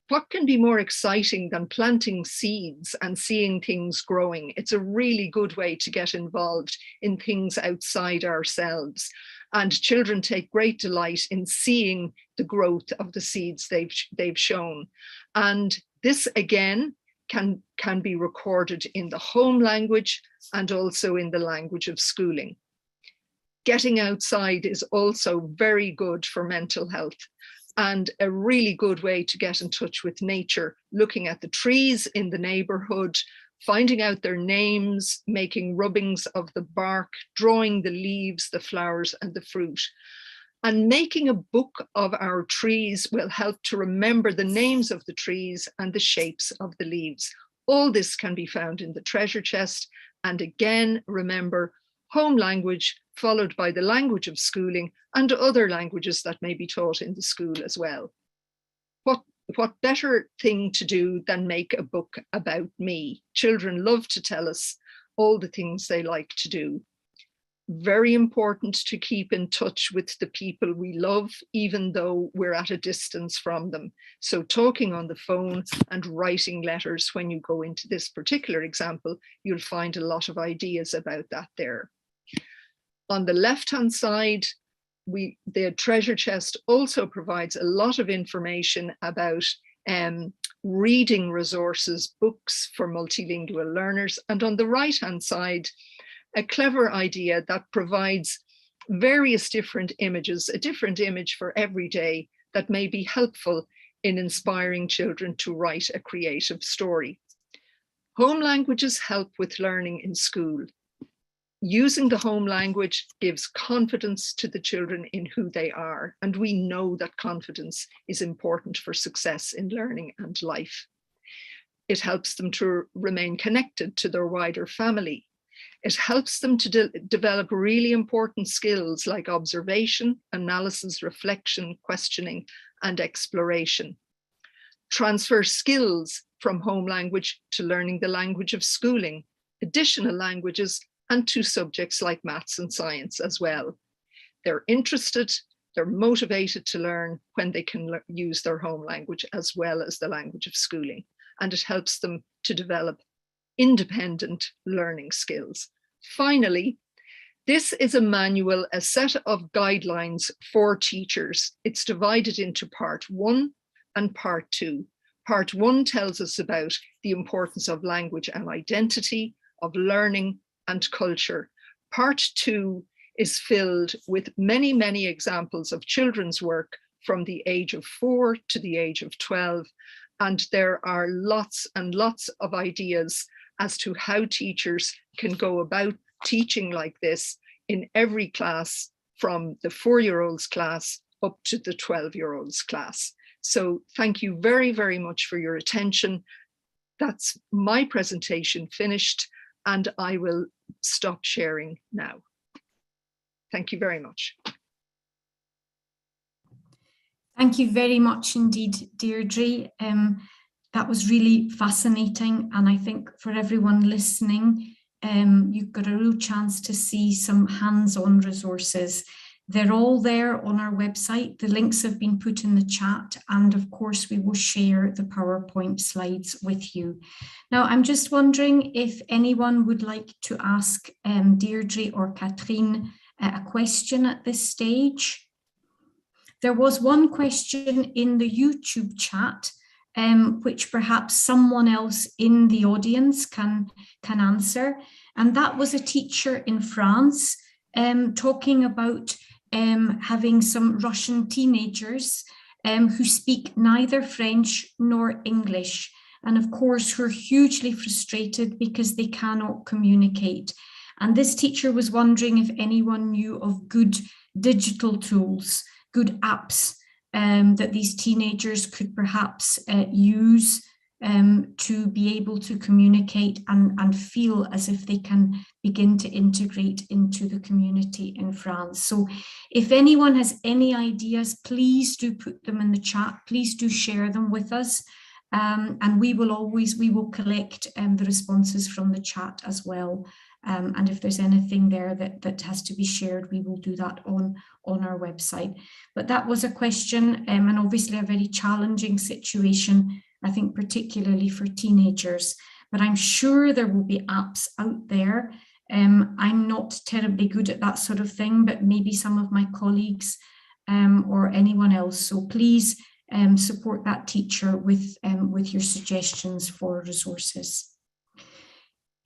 What can be more exciting than planting seeds and seeing things growing? It's a really good way to get involved in things outside ourselves. And children take great delight in seeing the growth of the seeds they've shown. And this again can be recorded in the home language and also in the language of schooling. Getting outside is also very good for mental health, and a really good way to get in touch with nature, looking at the trees in the neighborhood, finding out their names, making rubbings of the bark, drawing the leaves, the flowers, and the fruit. And making a book of our trees will help to remember the names of the trees and the shapes of the leaves. All this can be found in the treasure chest. And again, remember, home language followed by the language of schooling and other languages that may be taught in the school as well. What better thing to do than make a book about me? Children love to tell us all the things they like to do. Very important to keep in touch with the people we love, even though we're at a distance from them. So talking on the phone and writing letters, when you go into this particular example, you'll find a lot of ideas about that there. On the left-hand side, the treasure chest also provides a lot of information about reading resources, books for multilingual learners. And on the right-hand side, a clever idea that provides various different images, a different image for every day that may be helpful in inspiring children to write a creative story. Home languages help with learning in school. Using the home language gives confidence to the children in who they are, and we know that confidence is important for success in learning and life. It helps them to remain connected to their wider family. It helps them to develop really important skills like observation, analysis, reflection, questioning, and exploration. Transfer skills from home language to learning the language of schooling, additional languages, and to subjects like maths and science as well. They're interested, they're motivated to learn when they can use their home language as well as the language of schooling. And it helps them to develop independent learning skills. Finally, this is a manual, a set of guidelines for teachers. It's divided into part 1 and part 2. Part 1 tells us about the importance of language and identity, of learning and culture. Part 2 is filled with many, many examples of children's work from the age of 4 to the age of 12. And there are lots and lots of ideas as to how teachers can go about teaching like this in every class, from the 4-year-olds class up to the 12-year-olds class. So thank you very, very much for your attention. That's my presentation finished, and I will stop sharing now. Thank you very much. Thank you very much indeed, Deirdre. That was really fascinating, and I think for everyone listening, you've got a real chance to see some hands-on resources. They're all there on our website. The links have been put in the chat, and of course we will share the PowerPoint slides with you. Now, I'm just wondering if anyone would like to ask Deirdre or Catherine a question at this stage. There was one question in the YouTube chat, which perhaps someone else in the audience can answer. And that was a teacher in France talking about having some Russian teenagers who speak neither French nor English. And of course, who are hugely frustrated because they cannot communicate. And this teacher was wondering if anyone knew of good digital tools, good apps that these teenagers could perhaps use to be able to communicate and feel as if they can begin to integrate into the community in France. So if anyone has any ideas, please do put them in the chat. Please do share them with us. And we will collect the responses from the chat as well. And if there's anything there that has to be shared, we will do that on our website. But that was a question, and obviously a very challenging situation, I think particularly for teenagers. But I'm sure there will be apps out there. I'm not terribly good at that sort of thing, but maybe some of my colleagues or anyone else. So please support that teacher with your suggestions for resources.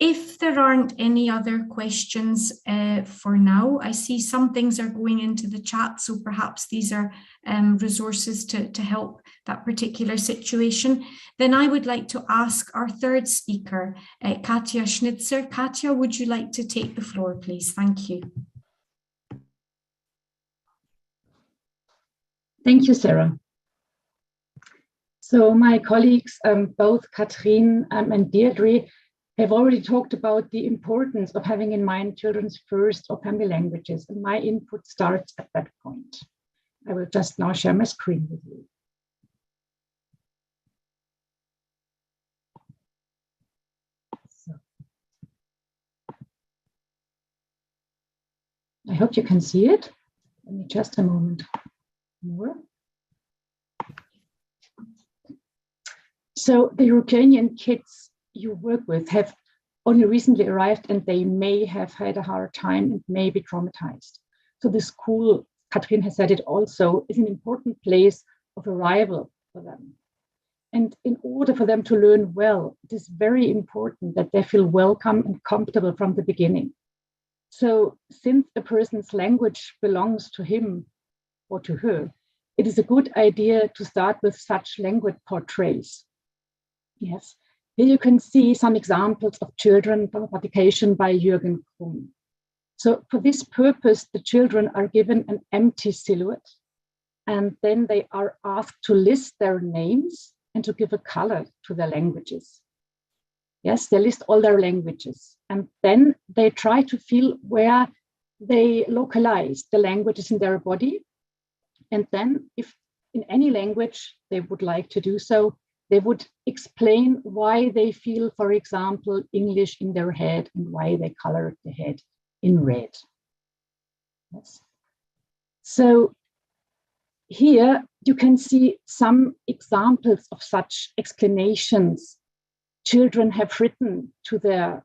If there aren't any other questions for now, I see some things are going into the chat, so perhaps these are resources to help that particular situation. Then I would like to ask our third speaker, Katja Schnitzer. Katja, would you like to take the floor, please? Thank you. Thank you, Sarah. So my colleagues, both Katrin and Deirdre, have already talked about the importance of having in mind children's first or family languages, and my input starts at that point. I will just now share my screen with you. So, I hope you can see it. Give me just a moment more. So the Ukrainian kids you work with have only recently arrived, and they may have had a hard time and may be traumatized. So the school, Katrin has said it also, is an important place of arrival for them. And in order for them to learn well, it is very important that they feel welcome and comfortable from the beginning. So since a person's language belongs to him or to her, it is a good idea to start with such language portraits. Yes. Here you can see some examples of children from a publication by Jürgen Krumm. So for this purpose, the children are given an empty silhouette, and then they are asked to list their names and to give a color to their languages. Yes, they list all their languages, and then they try to feel where they localize the languages in their body. And then if in any language they would like to do so, they would explain why they feel, for example, English in their head and why they colored the head in red. Yes. So here you can see some examples of such explanations children have written to their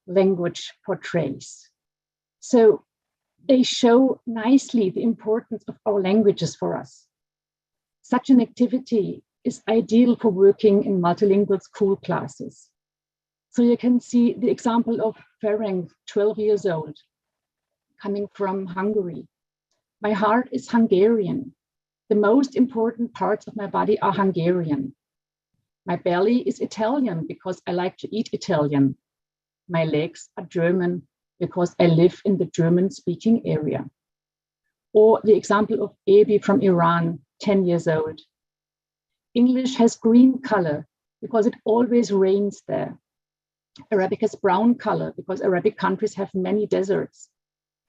language portraits. So they show nicely the importance of our languages for us. Such an activity is ideal for working in multilingual school classes. So you can see the example of Ferenc, 12 years old, coming from Hungary. My heart is Hungarian. The most important parts of my body are Hungarian. My belly is Italian because I like to eat Italian. My legs are German because I live in the German-speaking area. Or the example of Ebi from Iran, 10 years old. English has green color because it always rains there. Arabic has brown color because Arabic countries have many deserts.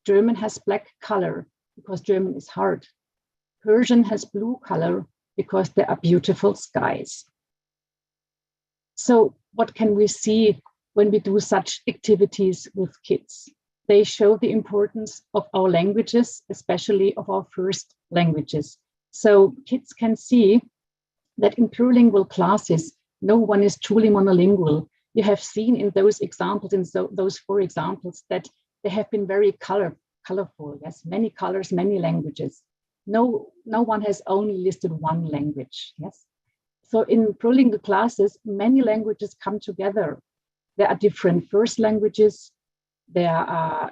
German has black color because German is hard. Persian has blue color because there are beautiful skies. So what can we see when we do such activities with kids? They show the importance of our languages, especially of our first languages. So kids can see that in plurilingual classes, no one is truly monolingual. You have seen in those examples, in those 4 examples, that they have been very colorful. Yes, many colors, many languages. No one has only listed one language. Yes. So in plurilingual classes, many languages come together. There are different first languages. There are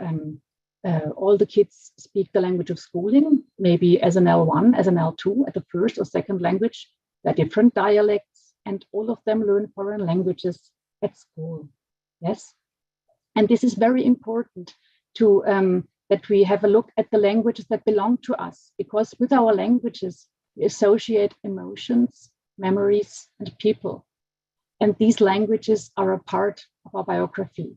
all the kids speak the language of schooling, maybe as an L1, as an L2, at the first or second language. There are different dialects, and all of them learn foreign languages at school. Yes, and this is very important to that we have a look at the languages that belong to us, because with our languages we associate emotions, memories, and people. And these languages are a part of our biography.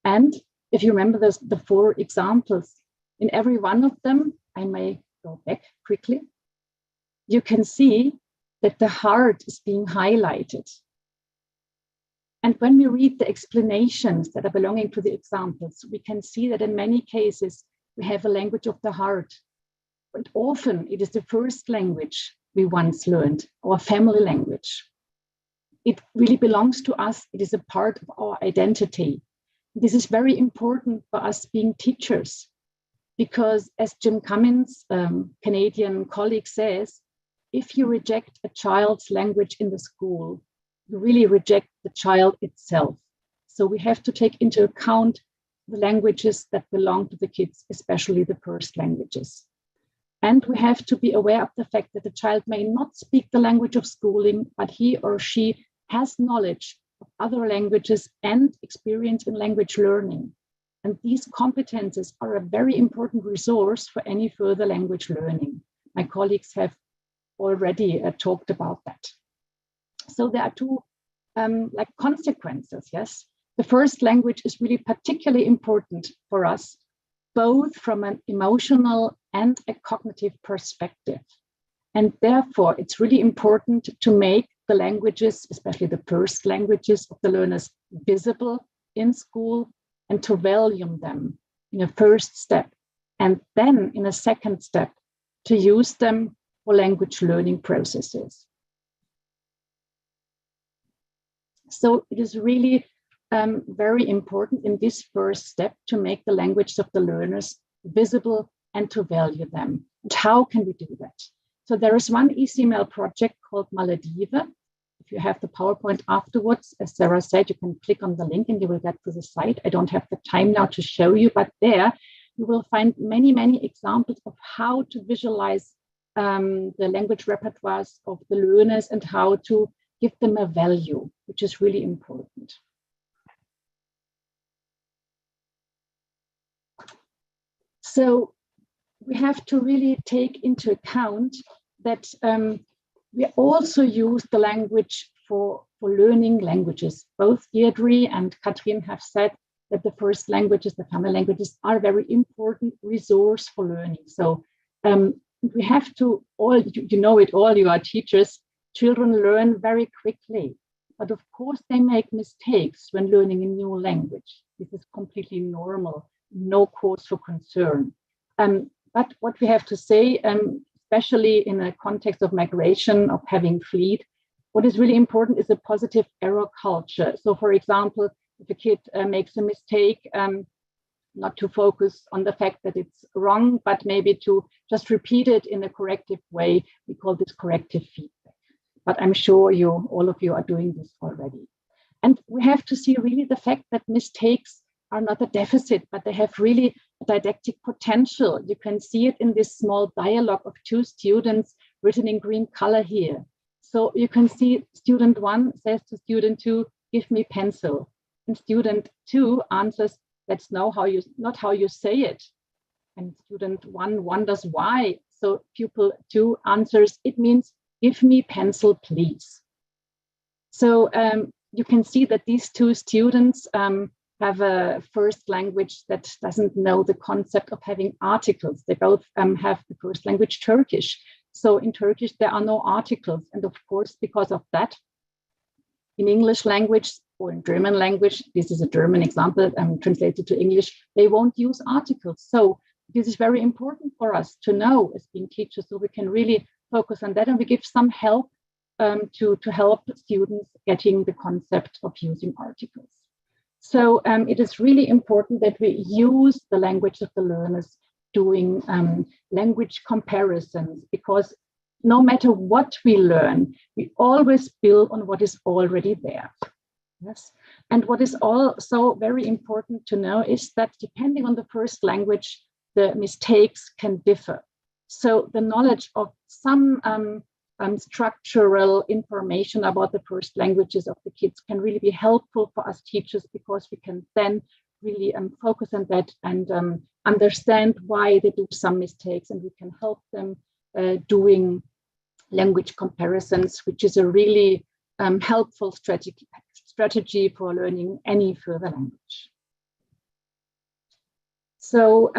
And if you remember the 4 examples, in every one of them, I may go back quickly, you can see that the heart is being highlighted. And when we read the explanations that are belonging to the examples, we can see that in many cases, we have a language of the heart. But often it is the first language we once learned, our family language. It really belongs to us. It is a part of our identity. This is very important for us being teachers, because as Jim Cummins, Canadian colleague, says, if you reject a child's language in the school, you really reject the child itself. So we have to take into account the languages that belong to the kids, especially the first languages. And we have to be aware of the fact that the child may not speak the language of schooling, but he or she has knowledge of other languages and experience in language learning. And these competences are a very important resource for any further language learning. My colleagues have already talked about that. So there are 2 consequences, yes. The first language is really particularly important for us, both from an emotional and a cognitive perspective. And therefore, it's really important to make the languages, especially the first languages of the learners, visible in school and to value them in a first step. And then in a second step, to use them for language learning processes. So it is really very important in this first step to make the languages of the learners visible and to value them. And how can we do that? So there is one ECML project called Maledive. If you have the PowerPoint afterwards, as Sarah said, you can click on the link and you will get to the site. I don't have the time now to show you, but there you will find many, many examples of how to visualize the language repertoires of the learners and how to give them a value, which is really important. So we have to really take into account that we also use the language for learning languages. Both Deirdre and Katrin have said that the first languages, the family languages, are a very important resource for learning. So we have to all, you know it all, you are teachers, children learn very quickly. But of course, they make mistakes when learning a new language. This is completely normal, no cause for concern. But what we have to say, especially in a context of migration, of having fled, what is really important is a positive error culture. So for example, if a kid makes a mistake, not to focus on the fact that it's wrong, but maybe to just repeat it in a corrective way. We call this corrective feedback. But I'm sure all of you are doing this already. And we have to see really the fact that mistakes are not a deficit, but they have really a didactic potential. You can see it in this small dialogue of 2 students written in green color here. So you can see student 1 says to student 2, give me pencil. And student 2 answers, that's not how you say it. And student 1 wonders why. So pupil 2 answers, it means give me pencil, please. So you can see that these 2 students have a first language that doesn't know the concept of having articles. They both have the first language Turkish. So in Turkish, there are no articles. And of course, because of that, in English language or in German language, this is a German example translated to English, they won't use articles. So this is very important for us to know as being teachers, so we can really focus on that. And we give some help to help students getting the concept of using articles. So it is really important that we use the language of the learners doing language comparisons, because no matter what we learn, we always build on what is already there. Yes. And what is also very important to know is that depending on the first language, the mistakes can differ. So the knowledge of some structural information about the first languages of the kids can really be helpful for us teachers, because we can then really focus on that and understand why they do some mistakes, and we can help them doing language comparisons, which is a really helpful strategy for learning any further language. So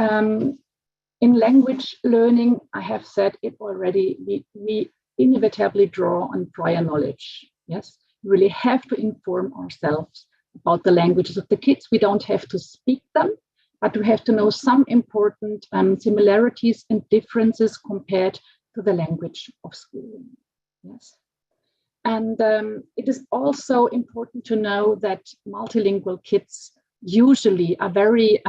in language learning, I have said it already, we inevitably draw on prior knowledge. Yes, we really have to inform ourselves about the languages of the kids. We don't have to speak them, but we have to know some important similarities and differences compared to the language of schooling. Yes. And it is also important to know that multilingual kids usually are very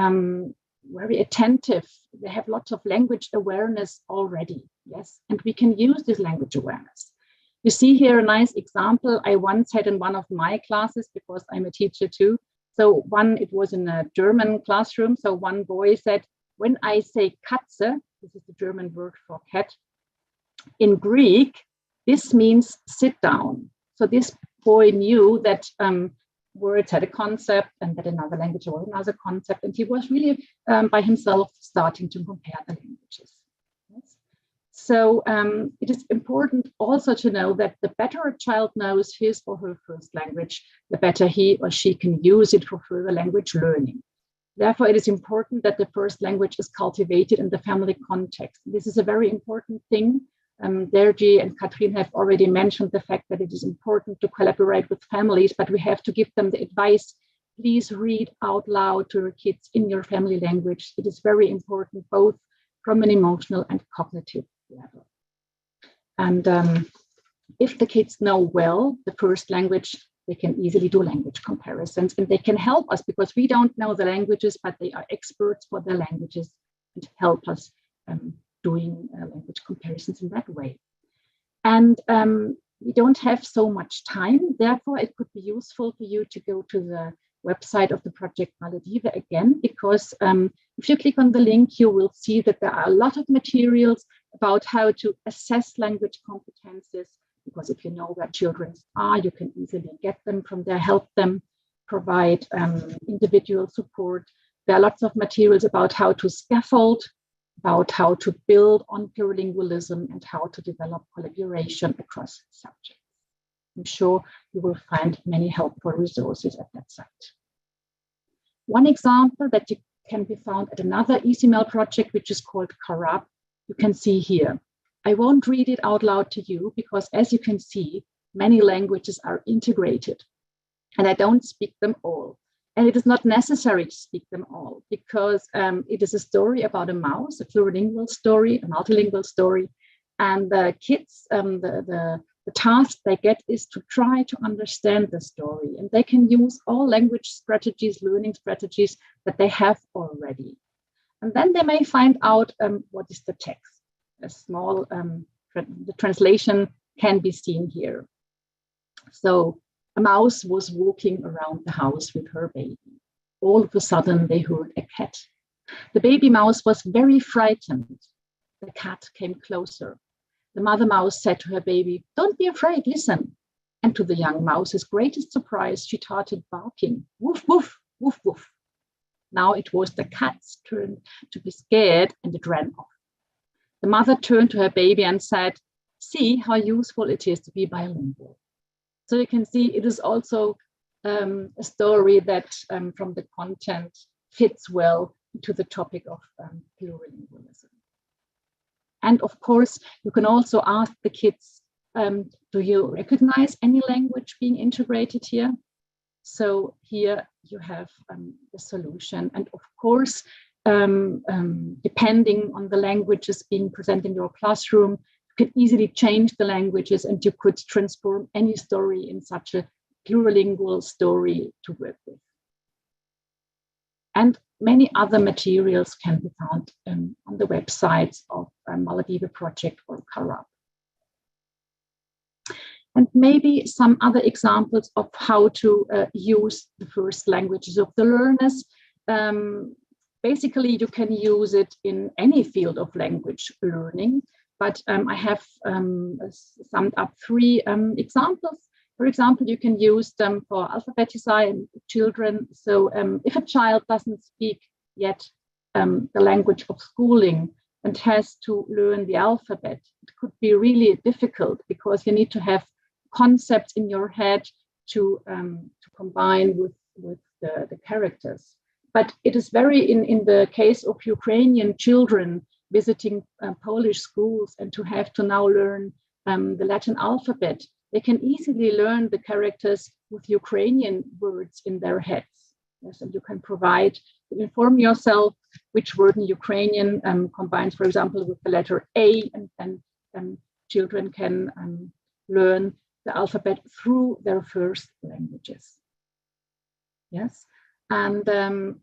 attentive. They have lots of language awareness already. Yes, and we can use this language awareness. You see here a nice example I once had in one of my classes, because I'm a teacher too. So it was in a German classroom. So one boy said, when I say Katze, this is the German word for cat, in Greek, this means sit down. So this boy knew that words had a concept and that another language was another concept. And he was really by himself starting to compare the languages. Yes. So it is important also to know that the better a child knows his or her first language, the better he or she can use it for further language learning. Therefore, it is important that the first language is cultivated in the family context. This is a very important thing. Derji and Katrin have already mentioned the fact that it is important to collaborate with families, but we have to give them the advice. Please read out loud to your kids in your family language. It is very important, both from an emotional and cognitive level. And if the kids know well the first language, they can easily do language comparisons, and they can help us because we don't know the languages, but they are experts for the languages and help us doing language comparisons in that way. And we don't have so much time. Therefore, it could be useful for you to go to the website of the project Maledive again, because if you click on the link, you will see that there are a lot of materials about how to assess language competences, because if you know where children are, you can easily get them from there, help them, provide individual support. There are lots of materials about how to scaffold, about how to build on plurilingualism, and how to develop collaboration across subjects. I'm sure you will find many helpful resources at that site. One example that can be found at another EasyMail project, which is called Karab, you can see here. I won't read it out loud to you because, as you can see, many languages are integrated, and I don't speak them all. And it is not necessary to speak them all because it is a story about a mouse, a plurilingual story, a multilingual story. And the kids, the task they get is to try to understand the story. And they can use all language strategies, learning strategies that they have already. And then they may find out what is the text. A small, the translation can be seen here. So, a mouse was walking around the house with her baby. All of a sudden, they heard a cat. The baby mouse was very frightened. The cat came closer. The mother mouse said to her baby, "Don't be afraid, listen." And to the young mouse's greatest surprise, she started barking, "Woof, woof, woof, woof." Now it was the cat's turn to be scared, and it ran off. The mother turned to her baby and said, "See how useful it is to be bilingual." So you can see it is also a story that from the content fits well to the topic of plurilingualism. And of course, you can also ask the kids, do you recognize any language being integrated here? So here you have the solution. And of course, depending on the languages being present in your classroom, you could easily change the languages and you could transform any story in such a plurilingual story to work with. And many other materials can be found on the websites of Maledive Project or Karab. And maybe some other examples of how to use the first languages of the learners. Basically, you can use it in any field of language learning. But I have summed up 3 examples. For example, you can use them for alphabetizing children. So if a child doesn't speak yet the language of schooling and has to learn the alphabet, it could be really difficult because you need to have concepts in your head to combine with the characters. But it is very, in the case of Ukrainian children visiting Polish schools and to have to now learn the Latin alphabet, they can easily learn the characters with Ukrainian words in their heads. Yes, and you can inform yourself which word in Ukrainian combines, for example, with the letter A, and then children can learn the alphabet through their first languages. Yes, and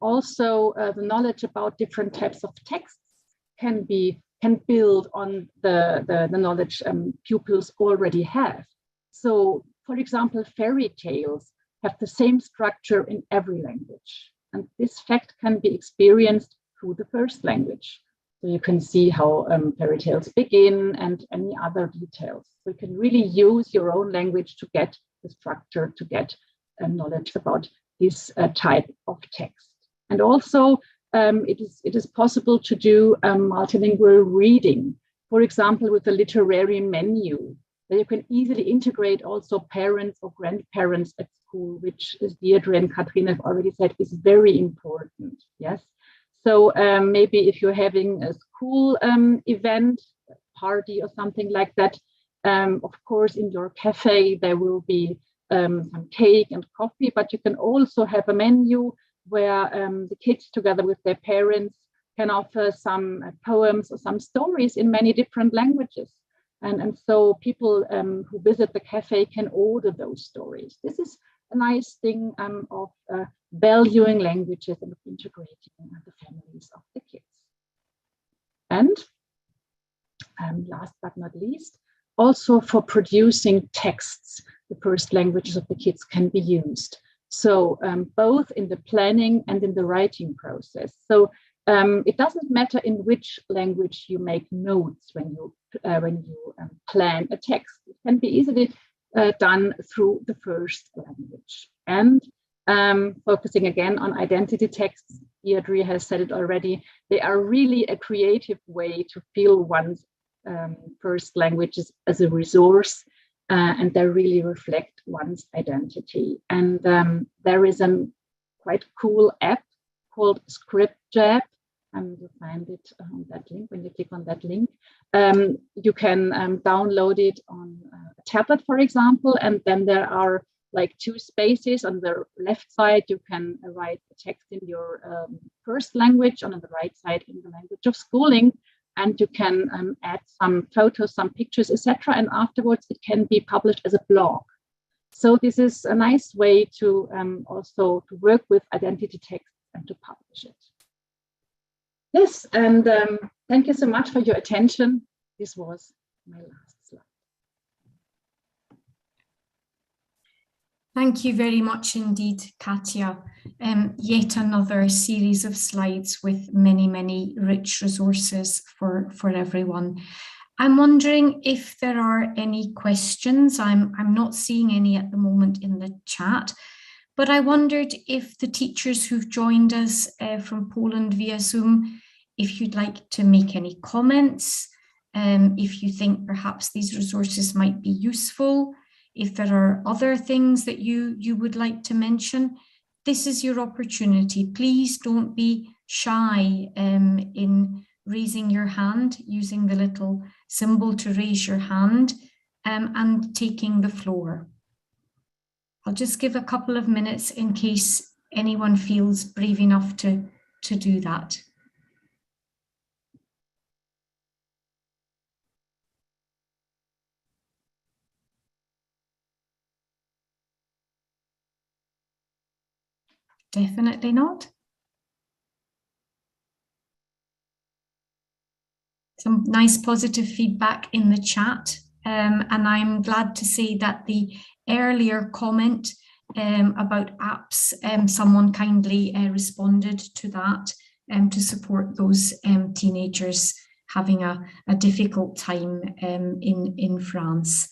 also the knowledge about different types of texts can build on the knowledge pupils already have. So, for example, fairy tales have the same structure in every language, and this fact can be experienced through the first language. So you can see how fairy tales begin and any other details. So you can really use your own language to get the structure, to get knowledge about this type of text. And also, it is possible to do multilingual reading, for example, with a literary menu, that you can easily integrate also parents or grandparents at school, which, as Deirdre and Katrin have already said, is very important. Yes. So maybe if you're having a school event, party or something like that, of course, in your cafe, there will be some cake and coffee, but you can also have a menu where the kids, together with their parents, can offer some poems or some stories in many different languages. And so people who visit the cafe can order those stories. This is a nice thing of valuing languages and of integrating the families of the kids. And last but not least, also for producing texts, the first languages of the kids can be used. So both in the planning and in the writing process. So it doesn't matter in which language you make notes when you plan a text. It can be easily done through the first language. And focusing again on identity texts, Deirdre has said it already, they are really a creative way to feel one's first languages as a resource, and they really reflect one's identity. And there is a quite cool app called ScriptJab, and you'll find it on that link. When you click on that link, you can download it on a tablet, for example, and then there are like two spaces. On the left side, you can write the text in your first language, and on the right side in the language of schooling, and you can add some photos, some pictures, etc. And afterwards, it can be published as a blog. So this is a nice way to also to work with identity text and to publish it. Yes, and thank you so much for your attention. This was my last slide. Thank you very much indeed, Katja. Yet another series of slides with many, many rich resources for everyone. I'm wondering if there are any questions. I'm not seeing any at the moment in the chat, but I wondered if the teachers who've joined us from Poland via Zoom, if you'd like to make any comments, if you think perhaps these resources might be useful, if there are other things that you would like to mention, this is your opportunity. Please don't be shy in raising your hand, using the little symbol to raise your hand, and taking the floor. I'll just give a couple of minutes in case anyone feels brave enough to do that. Definitely not. Some nice positive feedback in the chat. And I'm glad to say that the earlier comment about apps, someone kindly responded to that to support those teenagers having a difficult time in France.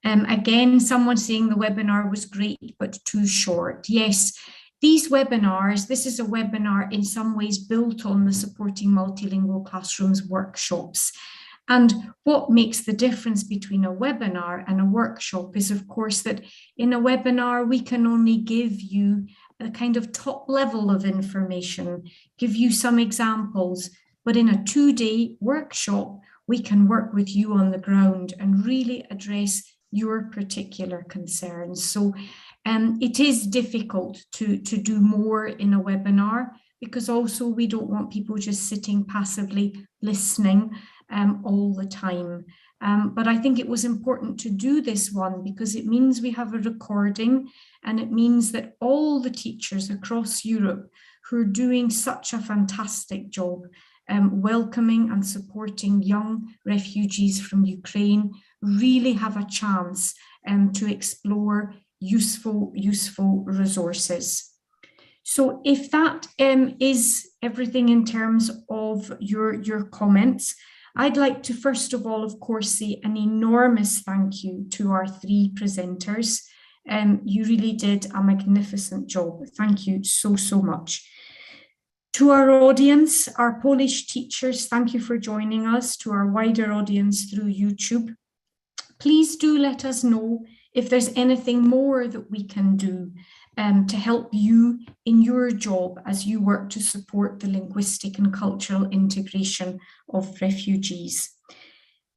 Again, someone saying the webinar was great, but too short. Yes. These webinars, this is a webinar in some ways built on the Supporting Multilingual Classrooms workshops. And what makes the difference between a webinar and a workshop is, of course, that in a webinar, we can only give you a kind of top level of information, give you some examples, but in a 2-day workshop, we can work with you on the ground and really address your particular concerns. So it is difficult to do more in a webinar, because also we don't want people just sitting passively listening all the time. But I think it was important to do this one because it means we have a recording, and it means that all the teachers across Europe who are doing such a fantastic job welcoming and supporting young refugees from Ukraine really have a chance to explore useful resources. So if that is everything in terms of your comments, I'd like to first of all, of course, say an enormous thank you to our 3 presenters. You really did a magnificent job. Thank you so much. To our audience, our Polish teachers, thank you for joining us. To our wider audience through YouTube, please do let us know if there's anything more that we can do to help you in your job as you work to support the linguistic and cultural integration of refugees.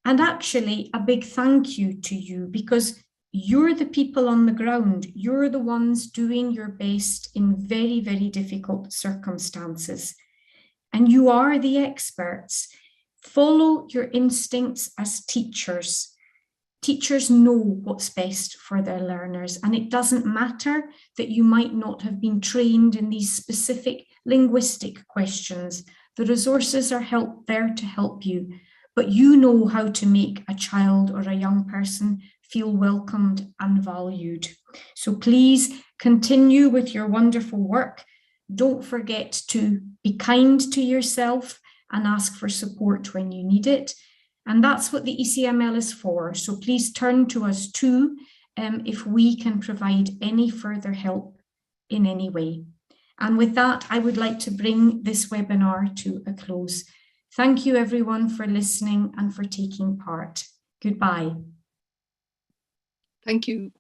And actually, a big thank you to you, because you're the people on the ground. You're the ones doing your best in very, very difficult circumstances. And you are the experts. Follow your instincts as teachers. Teachers know what's best for their learners, and it doesn't matter that you might not have been trained in these specific linguistic questions. The resources are there to help you, but you know how to make a child or a young person feel welcomed and valued. So please continue with your wonderful work. Don't forget to be kind to yourself and ask for support when you need it. And that's what the ECML is for. So please turn to us too if we can provide any further help in any way. And with that, I would like to bring this webinar to a close. Thank you everyone for listening and for taking part. Goodbye. Thank you.